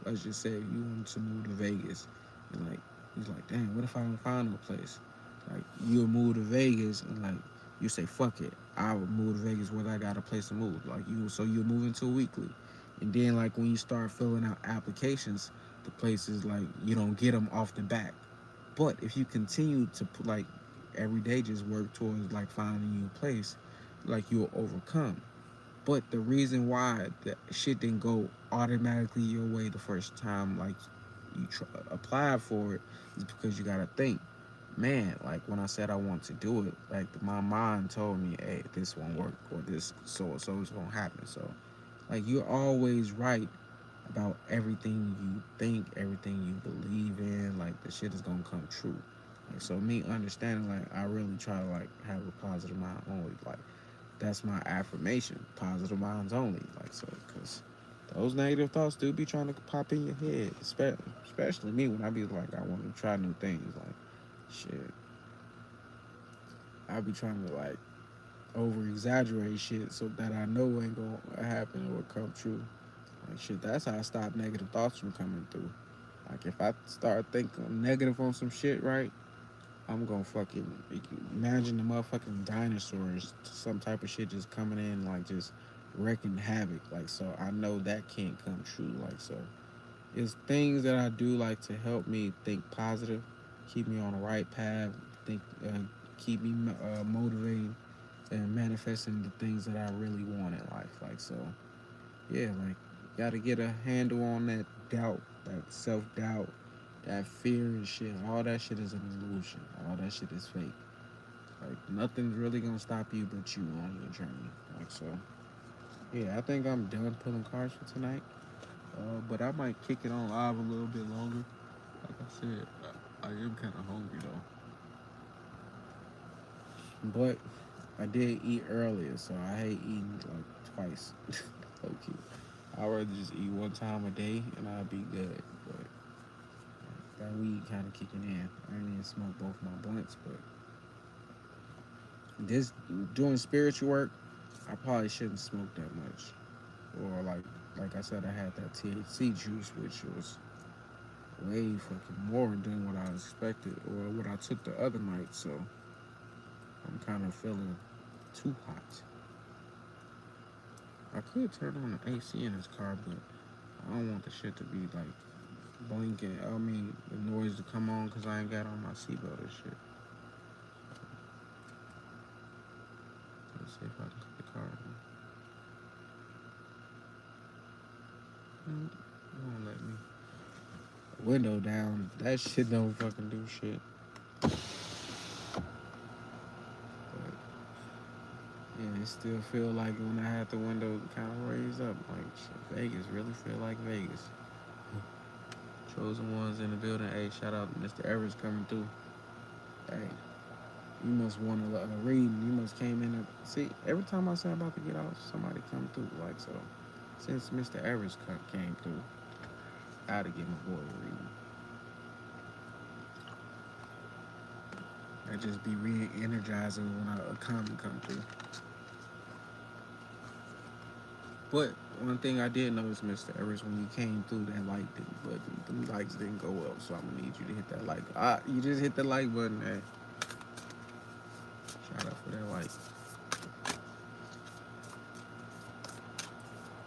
let's just say you wanted to move to Vegas and like he's like, dang, what if I don't find no place? Like you'll move to Vegas and like you say, fuck it, I would move to Vegas whether I got a place to move. Like you so you'll move into a weekly. And then like when you start filling out applications, the places like you don't get them off the bat. But if you continue to put like every day just work towards like finding you a place, like you'll overcome. But the reason why that shit didn't go automatically your way the first time, like applied for it, is because you gotta think, man. Like when I said I want to do it, like my mind told me, hey, this won't work or this so is gonna happen. So, like you're always right about everything you think, everything you believe in. Like the shit is gonna come true. Like so, me understanding, like I really try to like have a positive mind only, like that's my affirmation. Positive minds only. Like so, because those negative thoughts do be trying to pop in your head, especially me when I be like, I want to try new things. Like, shit, I be trying to like, over exaggerate shit so that I know ain't gonna happen or come true. Like shit, that's how I stop negative thoughts from coming through. Like if I start thinking negative on some shit, right? I'm gonna fucking imagine the motherfucking dinosaurs, some type of shit just coming in, like just wrecking havoc. Like so, I know that can't come true. Like so, it's things that I do like to help me think positive, keep me on the right path, think, keep me motivated and manifesting the things that I really want in life. Like so, yeah, like got to get a handle on that doubt, that self doubt, that fear and shit. All that shit is an illusion. All that shit is fake. Like nothing's really gonna stop you but you on your journey. Like so, yeah, I think I'm done pulling cards for tonight. But I might kick it on live a little bit longer. Like I said, I am kind of hungry though. But I did eat earlier, so I hate eating like twice. Okay. I'd rather just eat one time a day and I'll be good. But that weed kind of kicking in. I didn't even smoke both my blunts, but this doing spiritual work, I probably shouldn't smoke that much. Or like I said, I had that THC juice, which was way fucking more than what I expected or what I took the other night. So I'm kind of feeling too hot. I could turn on the AC in this car, but I don't want the shit to be like blinking. I mean, the noise to come on because I ain't got on my seatbelt and shit. Let's see if I can cut the car on. It won't let me. Window down. That shit don't fucking do shit. But yeah, it still feel like when I had the window kind of raised up, like shit, Vegas really feel like Vegas. Chosen ones in the building. Hey, shout out to Mr. Evers coming through. Hey, you must want to read. You must came in. See, every time I say I'm about to get off, somebody come through. Like so, since Mr. Evers came through, I had to give my boy a reading. That just be re-energizing when a comment come through. But one thing I did notice, Mr. Evers, when you came through, that like didn't button. The likes didn't go up, so I'm gonna need you to hit that like. You just hit the like button. Hey, shout out for that like.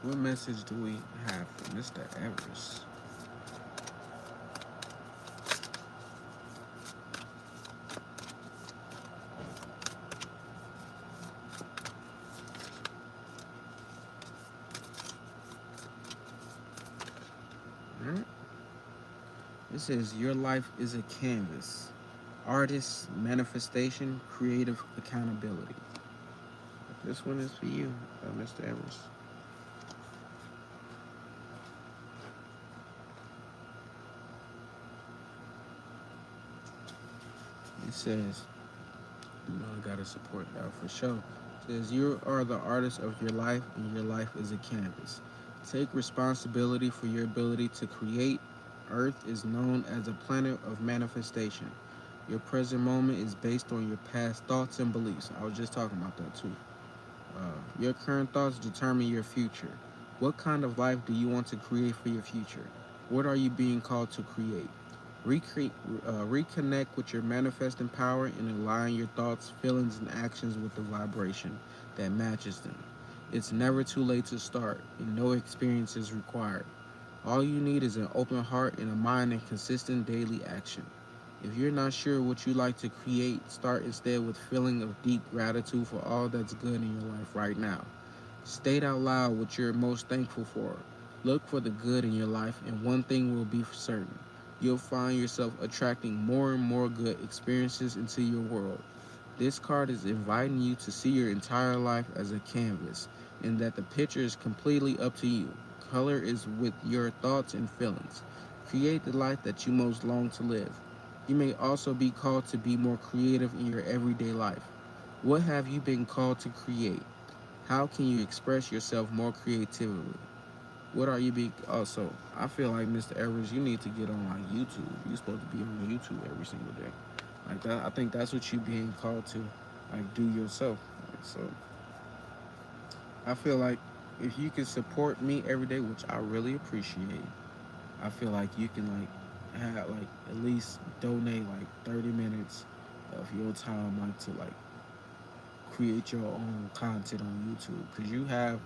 What message do we have for Mr. Evers? Alright. It says your life is a canvas. Artist, manifestation, creative accountability. This one is for you, Mr. Evers. It says, you know, I gotta support that for sure. It says, you are the artist of your life, and your life is a canvas. Take responsibility for your ability to create. Earth is known as a planet of manifestation. Your present moment is based on your past thoughts and beliefs. I was just talking about that too. Your current thoughts determine your future. What kind of life do you want to create for your future? What are you being called to create? Reconnect with your manifesting power and align your thoughts, feelings, and actions with the vibration that matches them. It's never too late to start, and no experience is required. All you need is an open heart and a mind and consistent daily action. If you're not sure what you like to create, start instead with a feeling of deep gratitude for all that's good in your life right now. State out loud what you're most thankful for. Look for the good in your life, and one thing will be for certain. You'll find yourself attracting more and more good experiences into your world. This card is inviting you to see your entire life as a canvas, and that the picture is completely up to you. Color is with your thoughts and feelings. Create the life that you most long to live. You may also be called to be more creative in your everyday life. What have you been called to create? How can you express yourself more creatively? What are you being? Also, I feel like Mr. Evers, you need to get on like YouTube. You're supposed to be on YouTube every single day. Like that, I think that's what you being called to, like do yourself. So I feel like if you can support me every day, which I really appreciate, I feel like you can have at least donate 30 minutes of your time to create your own content on YouTube because you have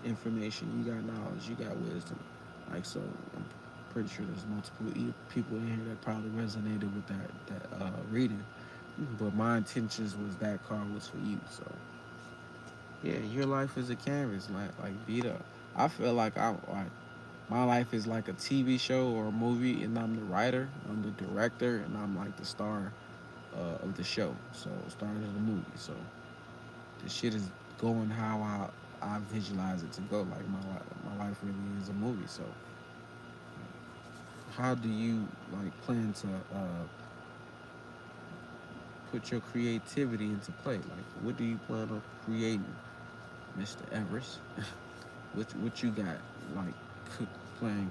information, you got knowledge, you got wisdom. So I'm pretty sure there's multiple people in here that probably resonated with that reading. But my intentions was that card was for you. So yeah, your life is a canvas, like Vita. I feel like my life is like a TV show or a movie, and I'm the writer, I'm the director, and I'm like the star of the show. So star of the movie. So the shit is going how I visualize it to go. Like my life really is a movie. So how do you plan to put your creativity into play? Like what do you plan on creating, Mr. Everest? what you got cook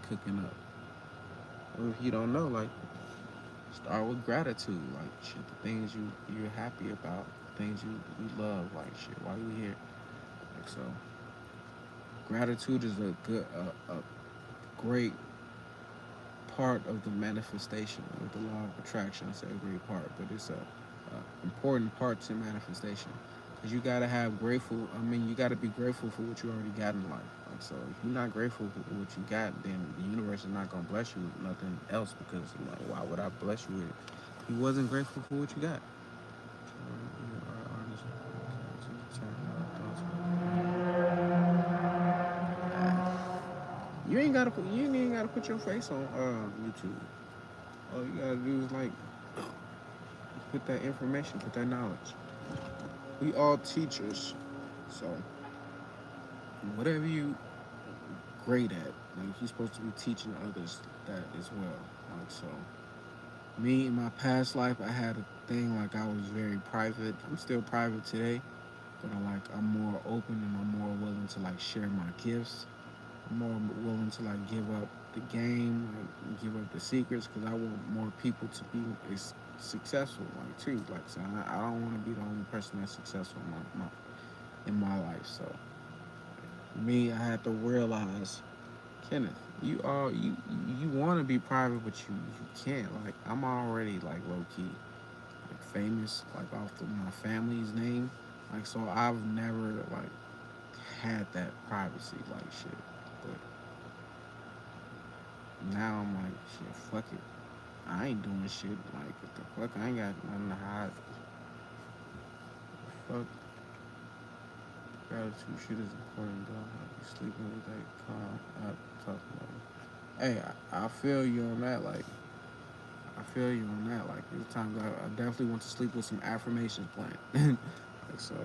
cooking up? Or if you don't know, start with gratitude. Shit, the things you're happy about, things you love, shit, why you here. So gratitude is a great part of the manifestation of the law of attraction. I say a great part, but it's a important part to manifestation. Because you gotta have grateful. I mean, you gotta be grateful for what you already got in life. So if you're not grateful for what you got, then the universe is not gonna bless you with nothing else. Because why would I bless you with it? If you wasn't grateful for what you got. You ain't gotta put your face on YouTube. All you gotta do is put that information, put that knowledge. We all teachers, so whatever you great at, you're supposed to be teaching others that as well. So me in my past life, I had a thing I was very private. I'm still private today, but I'm more open and I'm more willing to share my gifts. I'm more willing to give up the game, give up the secrets, because I want more people to be successful, too. So I don't want to be the only person that's successful in my life. So me, I had to realize, Kenneth, you want to be private, but you can't. I'm already low key, famous, off my family's name. So I've never had that privacy shit. But now I'm shit, fuck it. I ain't doing shit. What the fuck? I ain't got nothing to hide. Fuck. Gratitude shit is important, though. You sleeping with that calm. I talk about it. Hey, I feel you on that. I feel you on that. There's times I definitely want to sleep with some affirmations playing. So,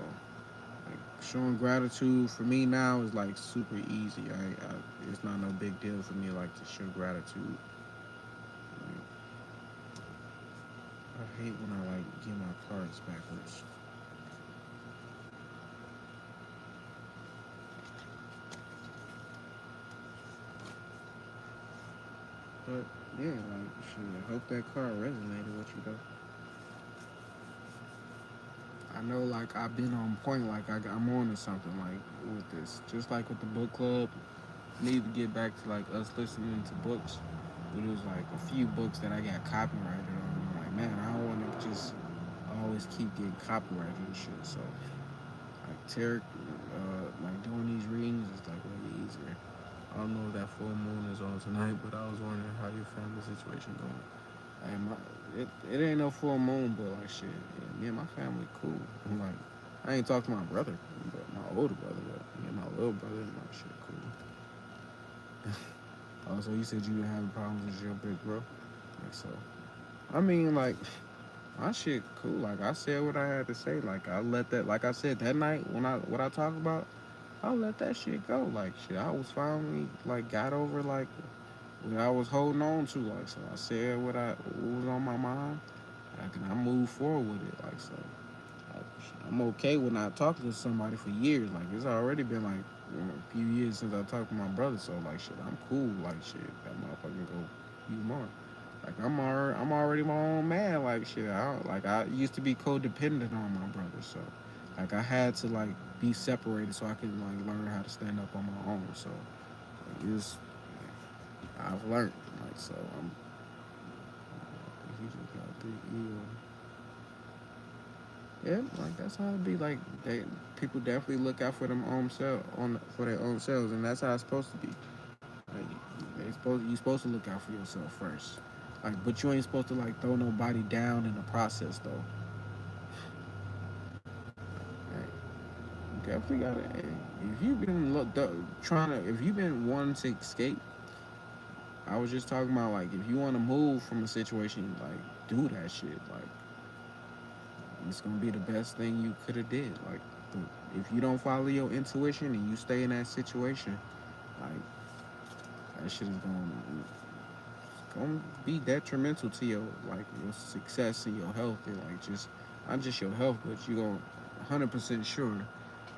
showing gratitude for me now is super easy. It's not no big deal for me to show gratitude. I hate when I get my cards backwards. But yeah, shit, I hope that card resonated with you though. I know I've been on point, I'm on to something with this. Just with the book club, need to get back to us listening to books. But it was a few books that I got copyrighted on. I'm man, I don't want to just always keep getting copyrighted and shit. So tarot, doing these readings is way easier. I don't know if that full moon is on tonight, but I was wondering how your family situation going. It ain't no full moon, but shit, yeah, me and my family cool. I ain't talk to my brother, but my older brother, but me and my little brother, shit cool. Also, you said you been having problems with your big bro. So, I mean, my shit cool. I said what I had to say. I let that, I said that night when what I talk about, I let that shit go. Shit, I was finally got over what I was holding on to. So I said what was on my mind. I moved forward with it. So I'm okay when I talk to somebody for years. It's already been a few years since I talked to my brother. So shit, I'm cool. Shit, that motherfucker go you more. I'm already my own man. Shit, I don't, I used to be codependent on my brother. So Like I had to like be separated so I could like learn how to stand up on my own. So like, it's I've learned like so he just got a big ego. Yeah, like that's how it be. Like people definitely look out for them own self for their own selves, and that's how it's supposed to be. Like you supposed to look out for yourself first. Like, but you ain't supposed to like throw nobody down in the process though. Like, you definitely gotta. Hey, if you've been trying to, if you've been wanting to escape, I was just talking about like if you want to move from a situation, like do that shit. Like it's gonna be the best thing you could have did. Like if you don't follow your intuition and you stay in that situation, like that shit is gonna be detrimental to your like your success and your health and like just not just your health, but you gonna 100% sure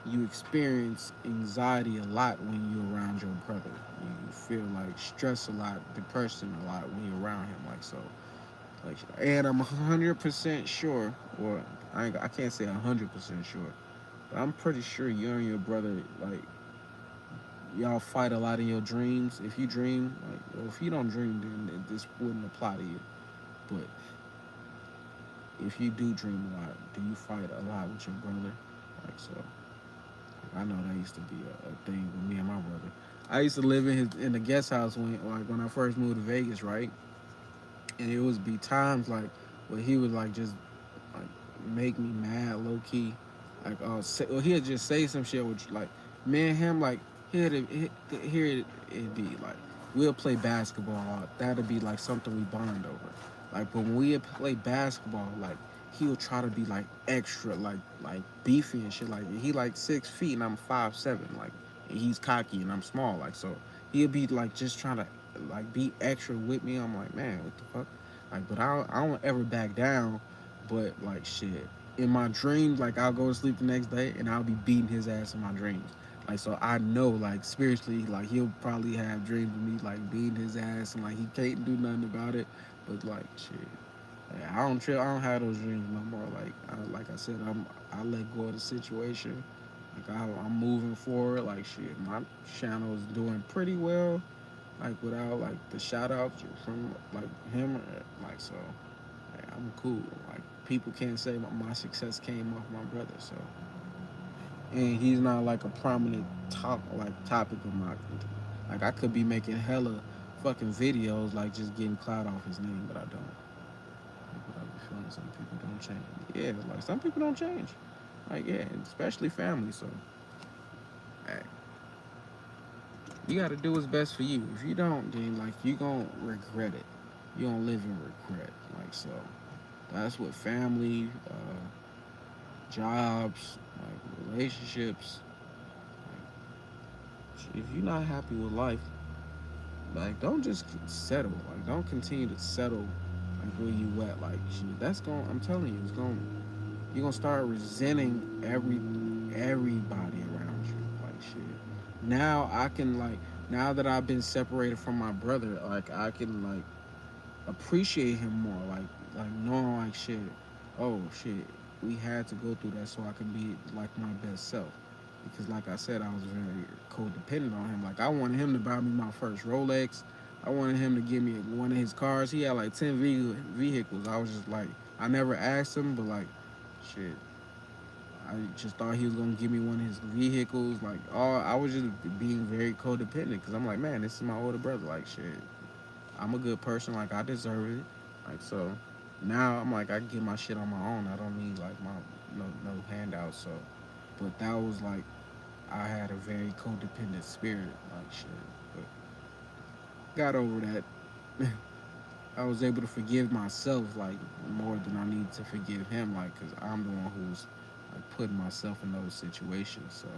you experience anxiety a lot when you're around your brother. You feel like stress a lot, depression a lot when you're around him. Like so, like, and I'm 100% sure, or I can't say 100% sure, but I'm pretty sure you and your brother like y'all fight a lot in your dreams. If you dream, like, well, if you don't dream, then this wouldn't apply to you. But if you do dream a lot, do you fight a lot with your brother? Like so, I know that used to be a thing with me and my brother. I used to live in the guest house when I first moved to Vegas, right? And it would be times like where he would like just like make me mad low key. Like he'd just say some shit which like me and him like here it'd be like we'll play basketball. That'd be like something we bond over. Like but when we play basketball, like he'll try to be like extra like beefy and shit. Like he like 6 feet and I'm 5'7". Like and he's cocky and I'm small. Like so he'll be like just trying to like be extra with me. I'm like man, what the fuck? Like but I don't ever back down. But like shit, in my dreams, like I'll go to sleep the next day and I'll be beating his ass in my dreams. Like so, I know like spiritually, like he'll probably have dreams of me like beating his ass and like he can't do nothing about it. But like shit, like, I don't trip. I don't have those dreams no more. Like I said, I let go of the situation. Like I'm moving forward. Like shit, my channel is doing pretty well. Like without like the shout outs from like him, like so. Like, I'm cool. Like people can't say my success came off my brother. So and he's not like a prominent topic of my like I could be making hella fucking videos like just getting clout off his name, but I don't. But I be feeling some people don't change. Yeah, like some people don't change. Like yeah, especially family. So hey, you got to do what's best for you. If you don't, then like you gonna regret it. You gonna live in regret. Like so, that's what family. Jobs, like relationships. Like, if you're not happy with life, like don't just settle. Like don't continue to settle like where you at. Like shit, that's going. I'm telling you, it's going. You're gonna start resenting everybody around you. Like shit. Now I can like now that I've been separated from my brother, like I can like appreciate him more. Like knowing like shit. Oh shit, we had to go through that so I can be like my best self. Because like I said, I was very codependent on him. Like I wanted him to buy me my first Rolex. I wanted him to give me one of his cars. He had like 10 vehicles. I was just like, I never asked him, but like, shit. I just thought he was gonna give me one of his vehicles. Like, all I was just being very codependent because I'm like, man, this is my older brother. Like, shit, I'm a good person. Like, I deserve it. Like, so now I'm like, I can get my shit on my own. I don't need like my no handouts. So, but that was like I had a very codependent spirit, like shit. But got over that. I was able to forgive myself, like more than I need to forgive him, like because I'm the one who's like putting myself in those situations. So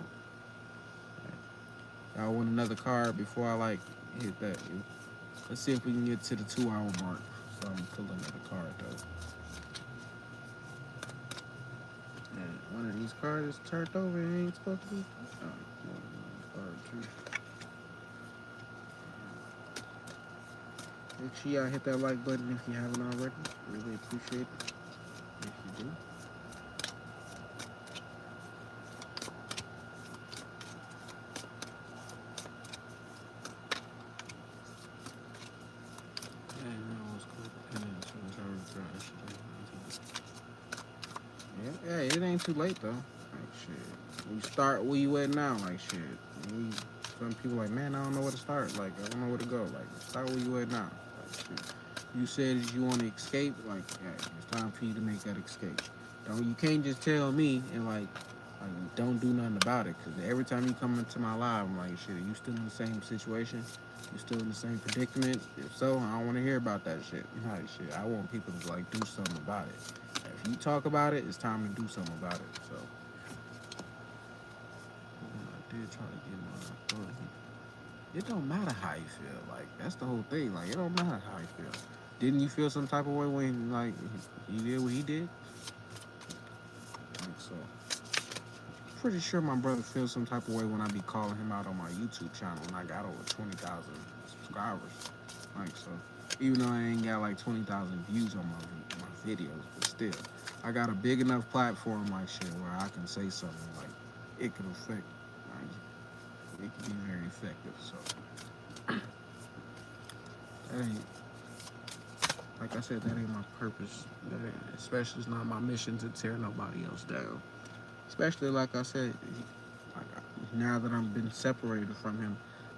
like, I want another card before I like hit that. Let's see if we can get to the 2 hour mark. So I'm gonna pull another card though. And one of these cards is turned over and ain't supposed to be. Oh, card two. Make sure y'all hit that like button if you haven't already. Really appreciate it if you do. too late though. Like shit, you start where you at now. Like shit, we, some people like, man, I don't know where to start. Like I don't know where to go. Like start where you at now. Like shit, you said you want to escape. Like yeah, it's time for you to make that escape. Don't you can't just tell me and like don't do nothing about it. Cause every time you come into my life, I'm like shit, are you still in the same situation? You still in the same predicament? If so, I don't want to hear about that shit. Like shit, I want people to like do something about it. If you talk about it, it's time to do something about it. So I did try to get my thought. It don't matter how you feel. Like that's the whole thing. Like it don't matter how you feel. Didn't you feel some type of way when like he did what he did? Like so. Pretty sure my brother feels some type of way when I be calling him out on my YouTube channel and I got over 20,000 subscribers. Like so, even though I ain't got like 20,000 views on my videos, but still, I got a big enough platform like shit where I can say something like it could affect, like, it could be very effective. So that ain't, like I said, that ain't my purpose. That ain't, especially it's not my mission to tear nobody else down. Especially like I said, like now that I've been separated from him,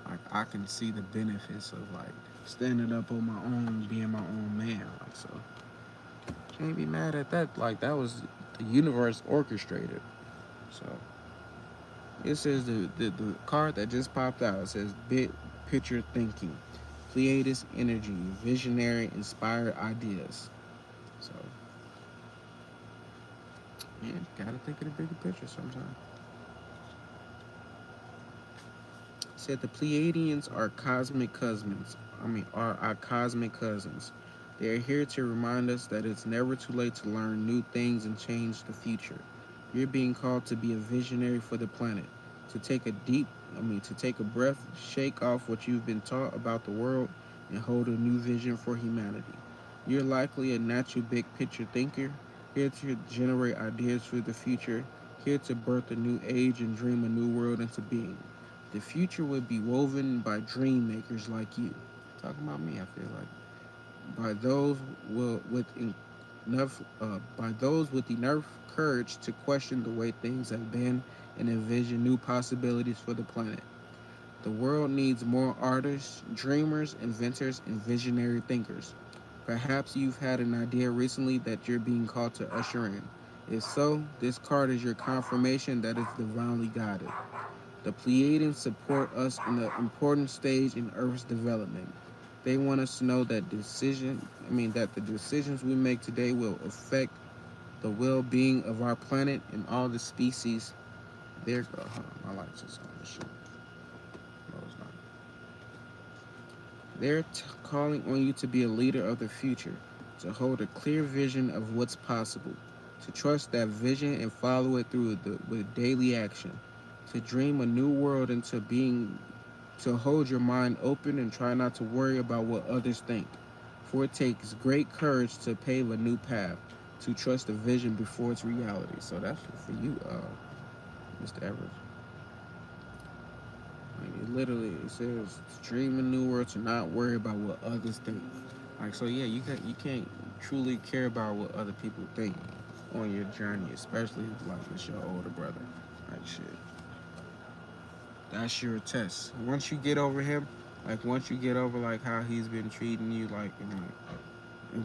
like I can see the benefits of like standing up on my own, being my own man. Like so, can't be mad at that. Like that was the universe orchestrated. So it says the card that just popped out. It says big picture thinking, Pleiades energy, visionary, inspired ideas. So yeah, gotta think of the bigger picture sometimes. Said the Pleiadians are cosmic cousins. Are our cosmic cousins. They are here to remind us that it's never too late to learn new things and change the future. You're being called to be a visionary for the planet, to take a to take a breath, shake off what you've been taught about the world, and hold a new vision for humanity. You're likely a natural big picture thinker, here to generate ideas for the future, here to birth a new age and dream a new world into being. The future would be woven by dream makers like you. Talking about me, I feel like by those with enough, by those with enough courage to question the way things have been and envision new possibilities for the planet. The world needs more artists, dreamers, inventors, and visionary thinkers. Perhaps you've had an idea recently that you're being called to usher in. If so, this card is your confirmation that it's divinely guided. The Pleiadians support us in an important stage in Earth's development. They want us to know that the decisions we make today will affect the well-being of our planet and all the species. There, my lights is on this shit. No, it's not. They're calling on you to be a leader of the future, to hold a clear vision of what's possible, to trust that vision and follow it through with daily action, to dream a new world into being, to hold your mind open and try not to worry about what others think. For it takes great courage to pave a new path, to trust the vision before it's reality. So that's for you, Mr. Everett. Like it literally it says dream a new world to not worry about what others think. Like so yeah, you can't truly care about what other people think on your journey, especially like it's your older brother. Like shit. That's your test. Once you get over him, like once you get over like how he's been treating you, like and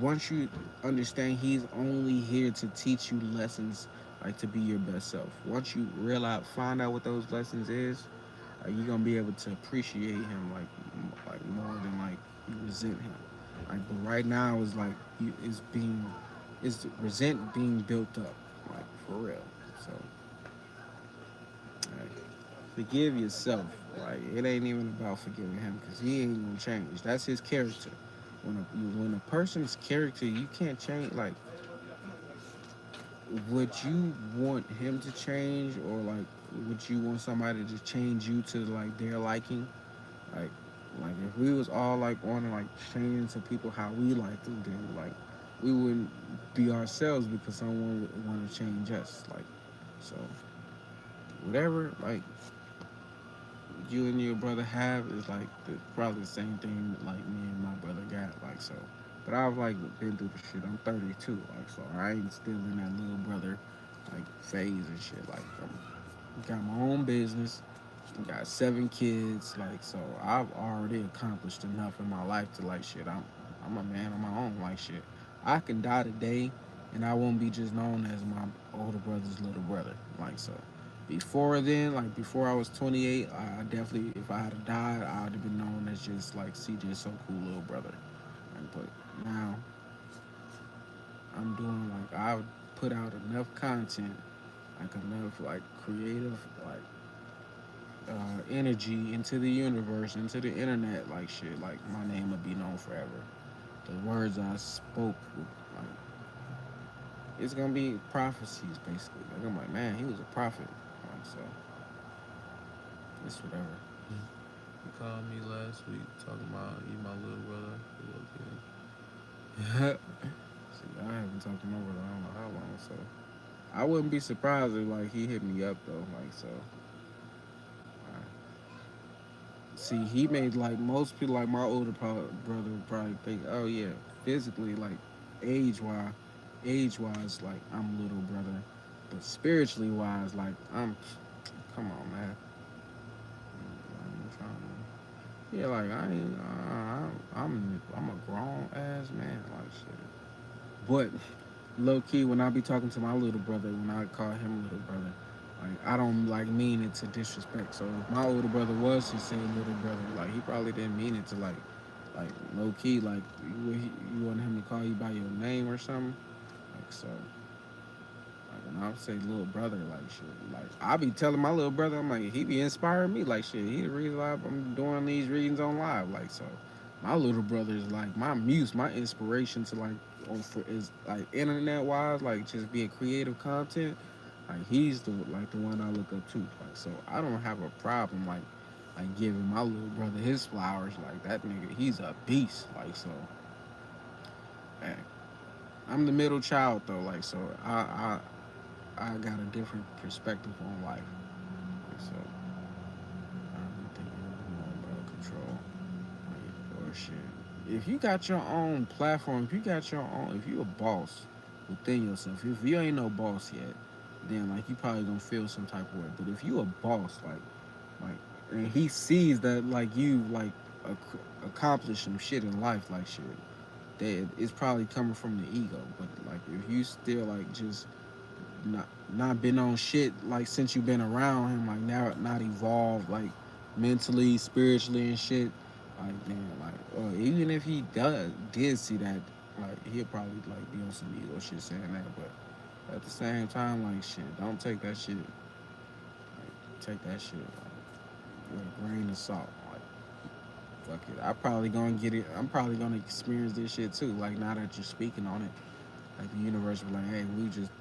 once you understand he's only here to teach you lessons, like to be your best self. Once you realize, find out what those lessons is, you're gonna be able to appreciate him like more than like you resent him. Like, but right now is like you is resent being built up, like for real. So, like, forgive yourself. Like, it ain't even about forgiving him because he ain't gonna change. That's his character. When a person's character, you can't change. Like, would you want him to change, or like, would you want somebody to change you to like their liking? Like, like if we was all like on like changing to people how we like them, then like we wouldn't be ourselves because someone would want to change us. Like, so whatever like you and your brother have is like probably the same thing like me and my brother got. Like so, but I've like been through the shit. I'm 32, like so I ain't still in that little brother like phase and shit. Like got my own business, got 7 kids. Like so, I've already accomplished enough in my life to like shit. I'm a man on my own. Like shit, I can die today, and I won't be just known as my older brother's little brother. Like so. Before then, like before I was 28, I definitely, if I had died, I would have been known as just like CJ So Cool little brother. Like, but now I'm doing like I've put out enough content, like enough like creative energy into the universe, into the internet, like shit. Like my name will be known forever. The words I spoke, like it's gonna be prophecies basically. Like I'm like, man, he was a prophet. Like so, it's whatever. You called me last week talking about you, my little brother. See, I haven't talked to my brother I don't know how long, so I wouldn't be surprised if like he hit me up though. Like so, see, he made like most people, like my older brother would probably think, oh yeah, physically, like age wise, like I'm little brother, but spiritually wise, like come on, man. I'm trying to, yeah, like I ain't, I'm a grown ass man, like shit. But low key, when I be talking to my little brother, when I call him little brother, like I don't like mean it to disrespect. So if my older brother was to say little brother, like he probably didn't mean it to like low key, like you want him to call you by your name or something. Like so, like when I say little brother, like shit, like I be telling my little brother, I'm like he be inspiring me, like shit. He the reason why I'm doing these readings on live, like so. My little brother is like my muse, my inspiration to like for is like internet wise, like just being creative content. Like he's the one I look up to. Like so, I don't have a problem like giving my little brother his flowers. Like that nigga, he's a beast. Like so, hey, I'm the middle child though. Like so, I got a different perspective on life. Like so, I'm thinking more about control. Like, or shit. If you got your own platform, if you got your own, if you a boss within yourself, if you ain't no boss yet, then like you probably gonna feel some type of way. But if you a boss, like, and he sees that like you like accomplish some shit in life, like shit, that it's probably coming from the ego. But like if you still like just not been on shit like since you've been around him, like now not evolved like mentally, spiritually and shit. Like then like or even if he did see that, like he'll probably like be on some ego shit saying that. But at the same time, like shit, don't take that shit. Like take that shit with a grain of salt. Like fuck it, I probably gonna get it. I'm probably gonna experience this shit too. Like now that you're speaking on it, like the universe was like, hey, we just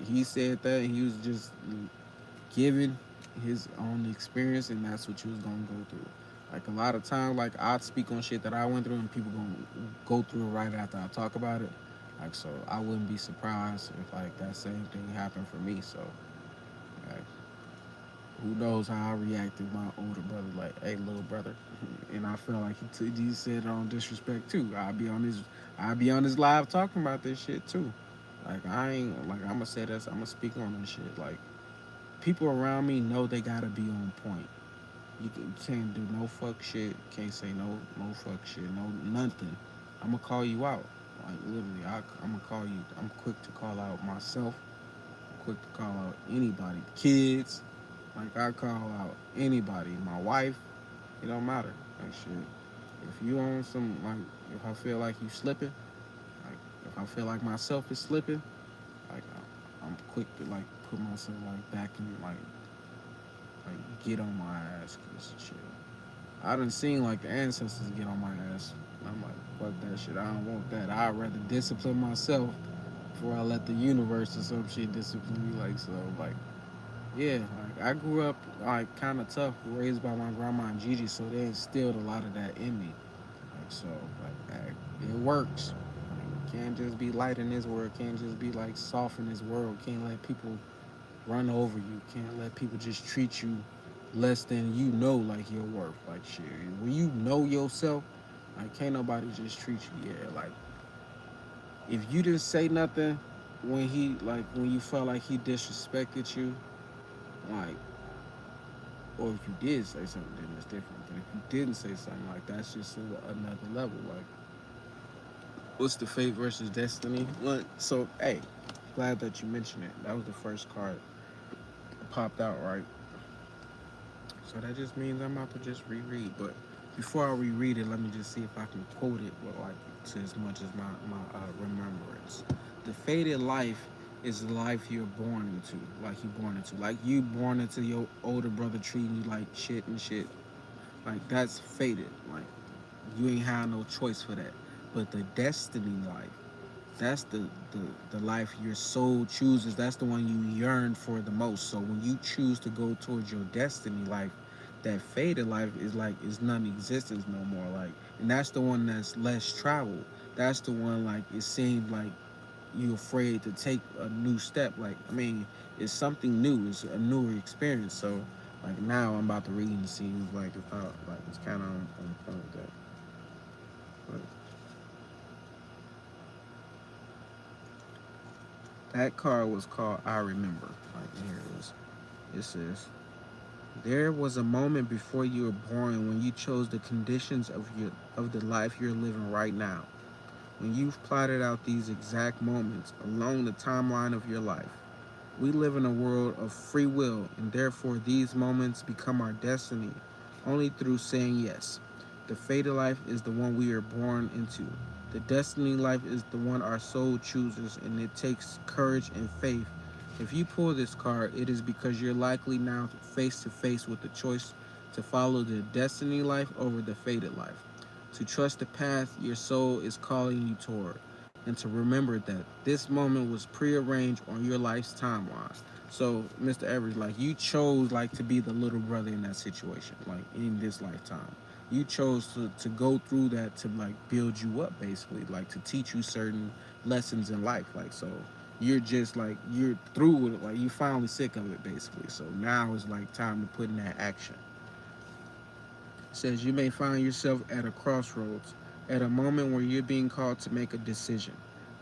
he said that and he was just giving his own experience and that's what you was gonna go through. Like a lot of times, like I'd speak on shit that I went through and people gonna go through it right after I talk about it. Like so I wouldn't be surprised if like that same thing happened for me. So like who knows how I reacted my older brother, like, hey little brother. And I felt like he said it on disrespect too. I'd be on his live talking about this shit too. Like I ain't like I'ma say this, I'ma speak on this shit. Like people around me know they gotta be on point. You can't do no fuck shit. Can't say no fuck shit. No nothing. I'ma call you out. Like literally, I'ma call you. I'm quick to call out myself. I'm quick to call out anybody. Kids. Like I call out anybody. My wife. It don't matter. Like shit. If you on some like, if I feel like you slipping, like if I feel like myself is slipping, like I'm quick to like put myself like back in like get on my ass cause shit. I done seen like the ancestors get on my ass. And I'm like, fuck that shit. I don't want that. I'd rather discipline myself before I let the universe or some shit discipline me. Like so, like yeah, like I grew up like kind of tough, raised by my grandma and Gigi, so they instilled a lot of that in me. Like so, like it works. Like, can't just be light in this world. Can't just be like soft in this world. Can't let people run over you. Can't let people just treat you less than you know like your worth. Like shit. When you know yourself, like can't nobody just treat you. Yeah, like if you didn't say nothing, when he like when you felt like he disrespected you, like, or if you did say something, then it's different. But if you didn't say something, like that's just another level. Like, what's the fate versus destiny? What? So, hey, glad that you mentioned it. That was the first card that popped out, right? So that just means I'm about to just reread. But before I reread it, let me just see if I can quote it with like to as much as my remembrance. The fated life is the life you're born into, like you born into, like you born into your older brother treating you like shit and shit. Like that's fated. Like you ain't have no choice for that. But the destiny life, that's the life your soul chooses. That's the one you yearn for the most. So when you choose to go towards your destiny life, that faded life is like is non-existence no more. Like, and that's the one that's less traveled. That's the one like it seemed like you afraid to take a new step. Like, I mean, it's something new. It's a newer experience. So like now I'm about to read and see like if I like it's kind of on point with that. But that card was called I Remember. Like here it is. It says, there was a moment before you were born when you chose the conditions of the life you're living right now. When you've plotted out these exact moments along the timeline of your life. We live in a world of free will, and therefore these moments become our destiny only through saying yes. The fated life is the one we are born into. The destiny life is the one our soul chooses, and it takes courage and faith. If you pull this card, it is because you're likely now face to face with the choice to follow the destiny life over the fated life, to trust the path your soul is calling you toward, and to remember that this moment was prearranged on your life's timeline. So, Mr. Evers, like you chose like to be the little brother in that situation, like in this lifetime. You chose to go through that to like build you up basically, like to teach you certain lessons in life. Like so you're just like you're through with it, like you finally sick of it basically. So now it's like time to put in that action. It says you may find yourself at a crossroads, at a moment where you're being called to make a decision,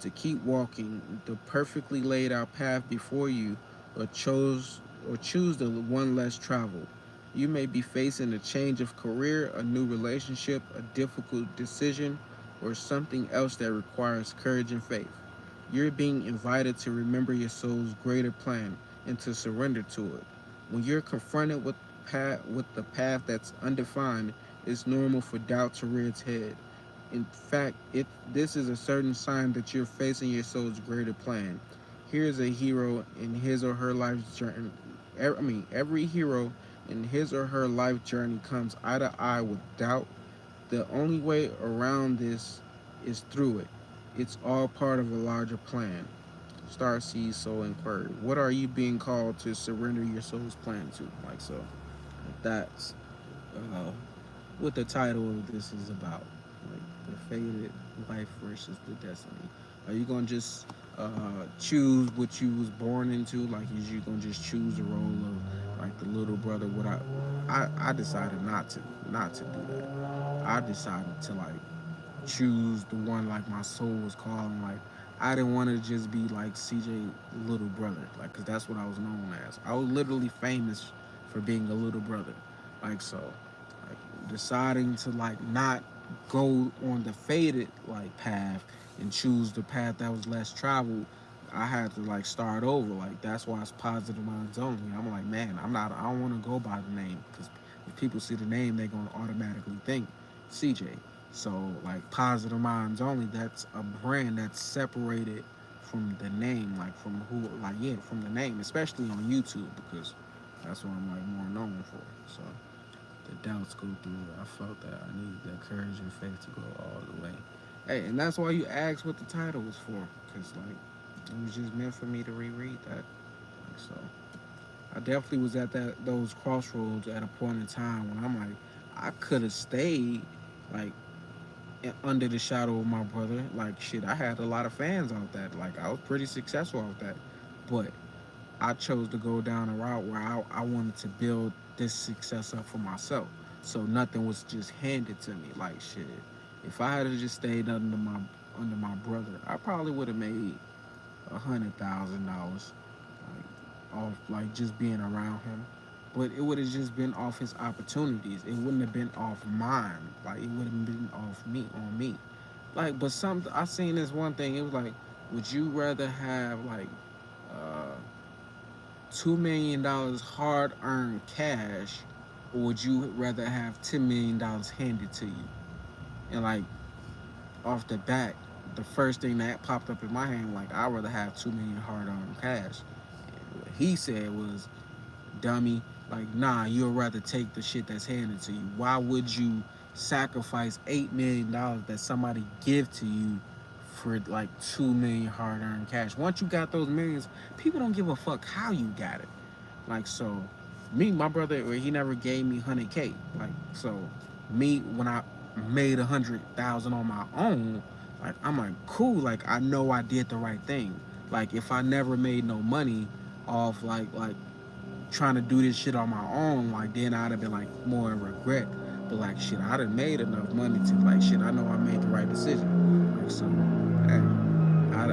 to keep walking the perfectly laid out path before you, or choose the one less traveled. You may be facing a change of career, a new relationship, a difficult decision, or something else that requires courage and faith. You're being invited to remember your soul's greater plan and to surrender to it. When you're confronted with the path that's undefined, it's normal for doubt to rear its head. In fact, this is a certain sign that you're facing your soul's greater plan. Here's a hero in his or her life's journey. Every hero in his or her life journey comes eye to eye with doubt. The only way around this is through it. It's all part of a larger plan. Starseed Soul Inquiry. What are you being called to surrender your soul's plan to? Like so. That's uh, what the title of this is about. Like the fated life versus the destiny. Are you gonna just choose what you was born into? Like, is you gonna just choose the role of like the little brother? I decided not to do that. I decided to like choose the one like my soul was calling. Like I didn't want to just be like CJ little brother, like because that's what I was known as. I was literally famous for being a little brother, like so, like deciding to like not go on the faded like path and choose the path that was less traveled. I had to like start over. Like that's why it's positive minds only. I'm like, man, I'm not. I don't want to go by the name because if people see the name, they're gonna automatically think CJ. So like positive minds only, that's a brand that's separated from the name, like from who, like yeah, from the name, especially on YouTube because that's what I'm like more known for. So the doubts go through. I felt that I needed that courage and faith to go all the way. Hey, and that's why you asked what the title was for, because like it was just meant for me to reread that. Like, so I definitely was at those crossroads at a point in time when I'm like, I could have stayed like under the shadow of my brother. Like shit, I had a lot of fans out that. Like I was pretty successful out that, but I chose to go down a route where I wanted to build this success up for myself. So nothing was just handed to me. Like shit, if I had just stayed under my brother, I probably would have made $100,000, like off like just being around him. But it would have just been off his opportunities. It wouldn't have been off mine. Like it would have been off me on me. Like, but some I seen this one thing. It was like, would you rather have like uh, $2 million hard earned cash, or would you rather have $10 million handed to you? And like off the bat, the first thing that popped up in my hand, like I'd rather have 2 million hard earned cash. And what he said was, dummy, like nah, you'd rather take the shit that's handed to you. Why would you sacrifice $8 million that somebody give to you for like 2 million hard earned cash? Once you got those millions, people don't give a fuck how you got it. Like so, me, my brother, he never gave me 100K. Like so, me when I made 100,000 on my own, like I'm like cool. Like I know I did the right thing. Like if I never made no money off like trying to do this shit on my own, like then I'd have been like more in regret. But like shit, I'd have made enough money to like shit. I know I made the right decision. Like so,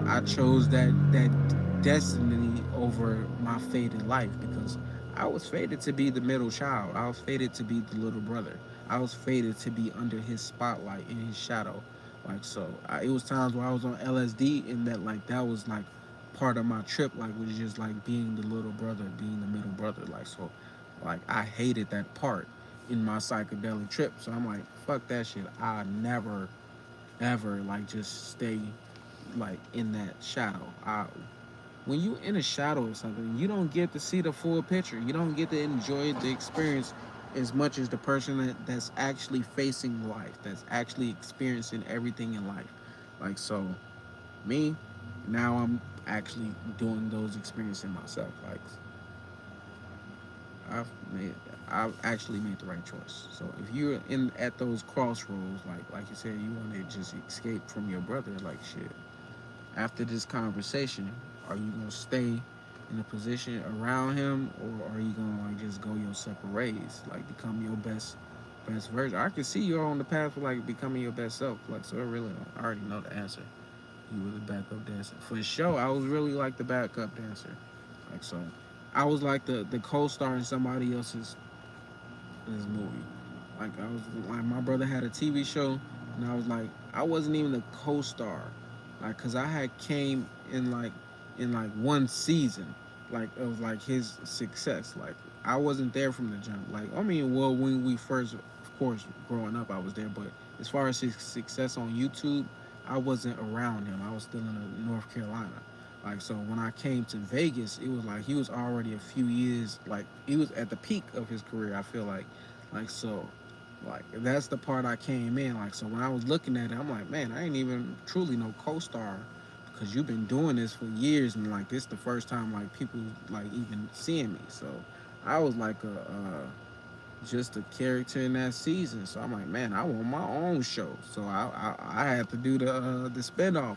I chose that destiny over my fate in life because I was fated to be the middle child. I was fated to be the little brother. I was fated to be under his spotlight in his shadow. Like so, it was times where I was on LSD and that was like part of my trip. Like was just like being the little brother, being the middle brother. Like so, like I hated that part in my psychedelic trip. So I'm like, fuck that shit. I never ever like just stay like in that shadow. When you in a shadow of something, you don't get to see the full picture. You don't get to enjoy the experience as much as the person that's actually facing life, that's actually experiencing everything in life. Like so, me now I'm actually doing those experiences myself. Like I've made, I've actually made the right choice. So if you're in at those crossroads, like you said, you want to just escape from your brother, like shit. After this conversation, are you gonna stay in a position around him, or are you gonna like just go your separate ways, like become your best version? I can see you're on the path for like becoming your best self. Like so, I already know the answer. You were the backup dancer for sure. I was really like the backup dancer. Like so, I was like the co-star in somebody else's in this movie. Like I was like my brother had a TV show, and I was like I wasn't even a co-star, like cause I had came in like one season, like of like his success. Like I wasn't there from the jump. Like I mean, well when we first, of course, growing up, I was there, but as far as his success on YouTube, I wasn't around him. I was still in North Carolina. Like so, when I came to Vegas, it was like he was already a few years. Like he was at the peak of his career. I feel like so, like that's the part I came in. Like so, when I was looking at it, I'm like, man, I ain't even truly no co-star because you've been doing this for years, and like this the first time like people like even seeing me. So I was like just a character in that season. So I'm like, man, I want my own show. So I had to do the spinoff.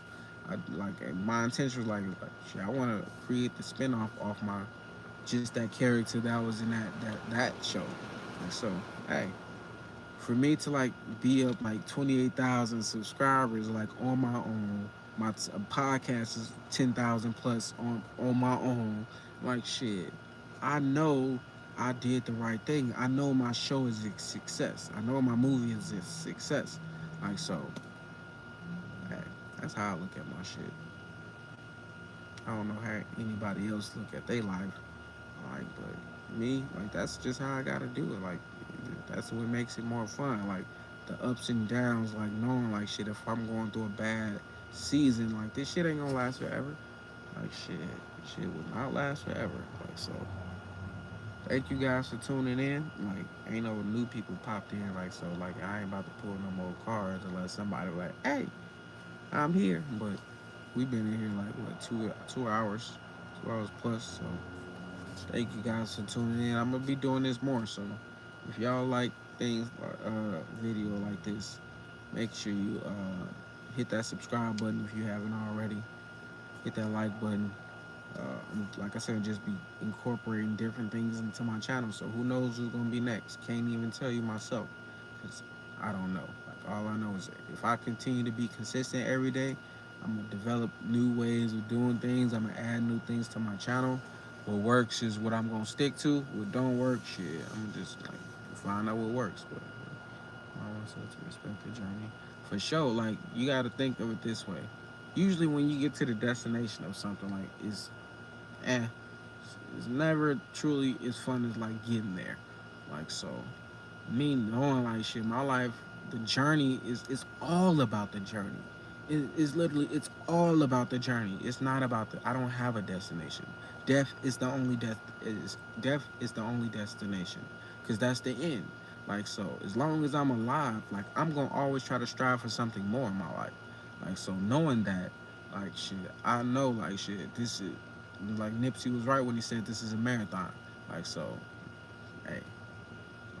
Like my intention was like shit, I want to create the spinoff off my just that character that was in that show. And so hey, for me to like be up like 28,000 subscribers like on my own, my podcast is 10,000 plus on my own. Like shit, I know I did the right thing. I know my show is a success. I know my movie is a success. Like so, hey, that's how I look at my shit. I don't know how anybody else look at their life. Like, but me, like that's just how I gotta do it. Like, that's what makes it more fun. Like, the ups and downs. Like knowing, like shit, if I'm going through a bad season, like this shit ain't gonna last forever. Like shit will not last forever. Like so, thank you guys for tuning in. Like, ain't no new people popped in. Like so, like I ain't about to pull no more cards unless somebody like, hey, I'm here. But we've been in here like what 2 hours, 2 hours plus. So thank you guys for tuning in. I'm gonna be doing this more. So if y'all like things, video like this, make sure you hit that subscribe button if you haven't already. Hit that like button. Like I said, just be incorporating different things into my channel. So who knows who's gonna be next? Can't even tell you myself, cause I don't know. Like all I know is if I continue to be consistent every day, I'm gonna develop new ways of doing things. I'm gonna add new things to my channel. What works is what I'm gonna stick to. What don't work, shit, I'm gonna just like find out what works. But I want to respect the journey for sure. Like you got to think of it this way. Usually, when you get to the destination of something, like eh, it's never truly as fun as like getting there. Like so, me knowing like shit, my life, the journey is it's all about the journey. It's literally it's all about the journey. It's not about the. I don't have a destination. Death is the only death is the only destination, because that's the end. Like so, as long as I'm alive, like I'm gonna always try to strive for something more in my life. Like so, knowing that, like shit, I know like shit. This is like Nipsey was right when he said this is a marathon. Like so, hey,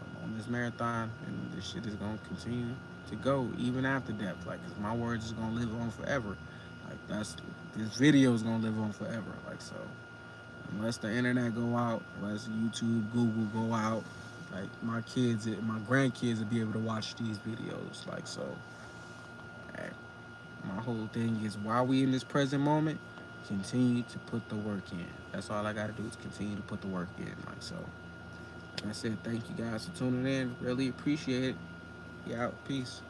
I'm on this marathon, and this shit is gonna continue to go even after death. Like, 'cause my words is gonna live on forever. Like that's this video is gonna live on forever. Like so, unless the internet go out, unless YouTube, Google go out, like my grandkids will be able to watch these videos. Like so, hey, my whole thing is while we in this present moment, continue to put the work in. That's all I gotta do is continue to put the work in. Like so. Like I said, thank you guys for tuning in. Really appreciate it. Yeah, peace.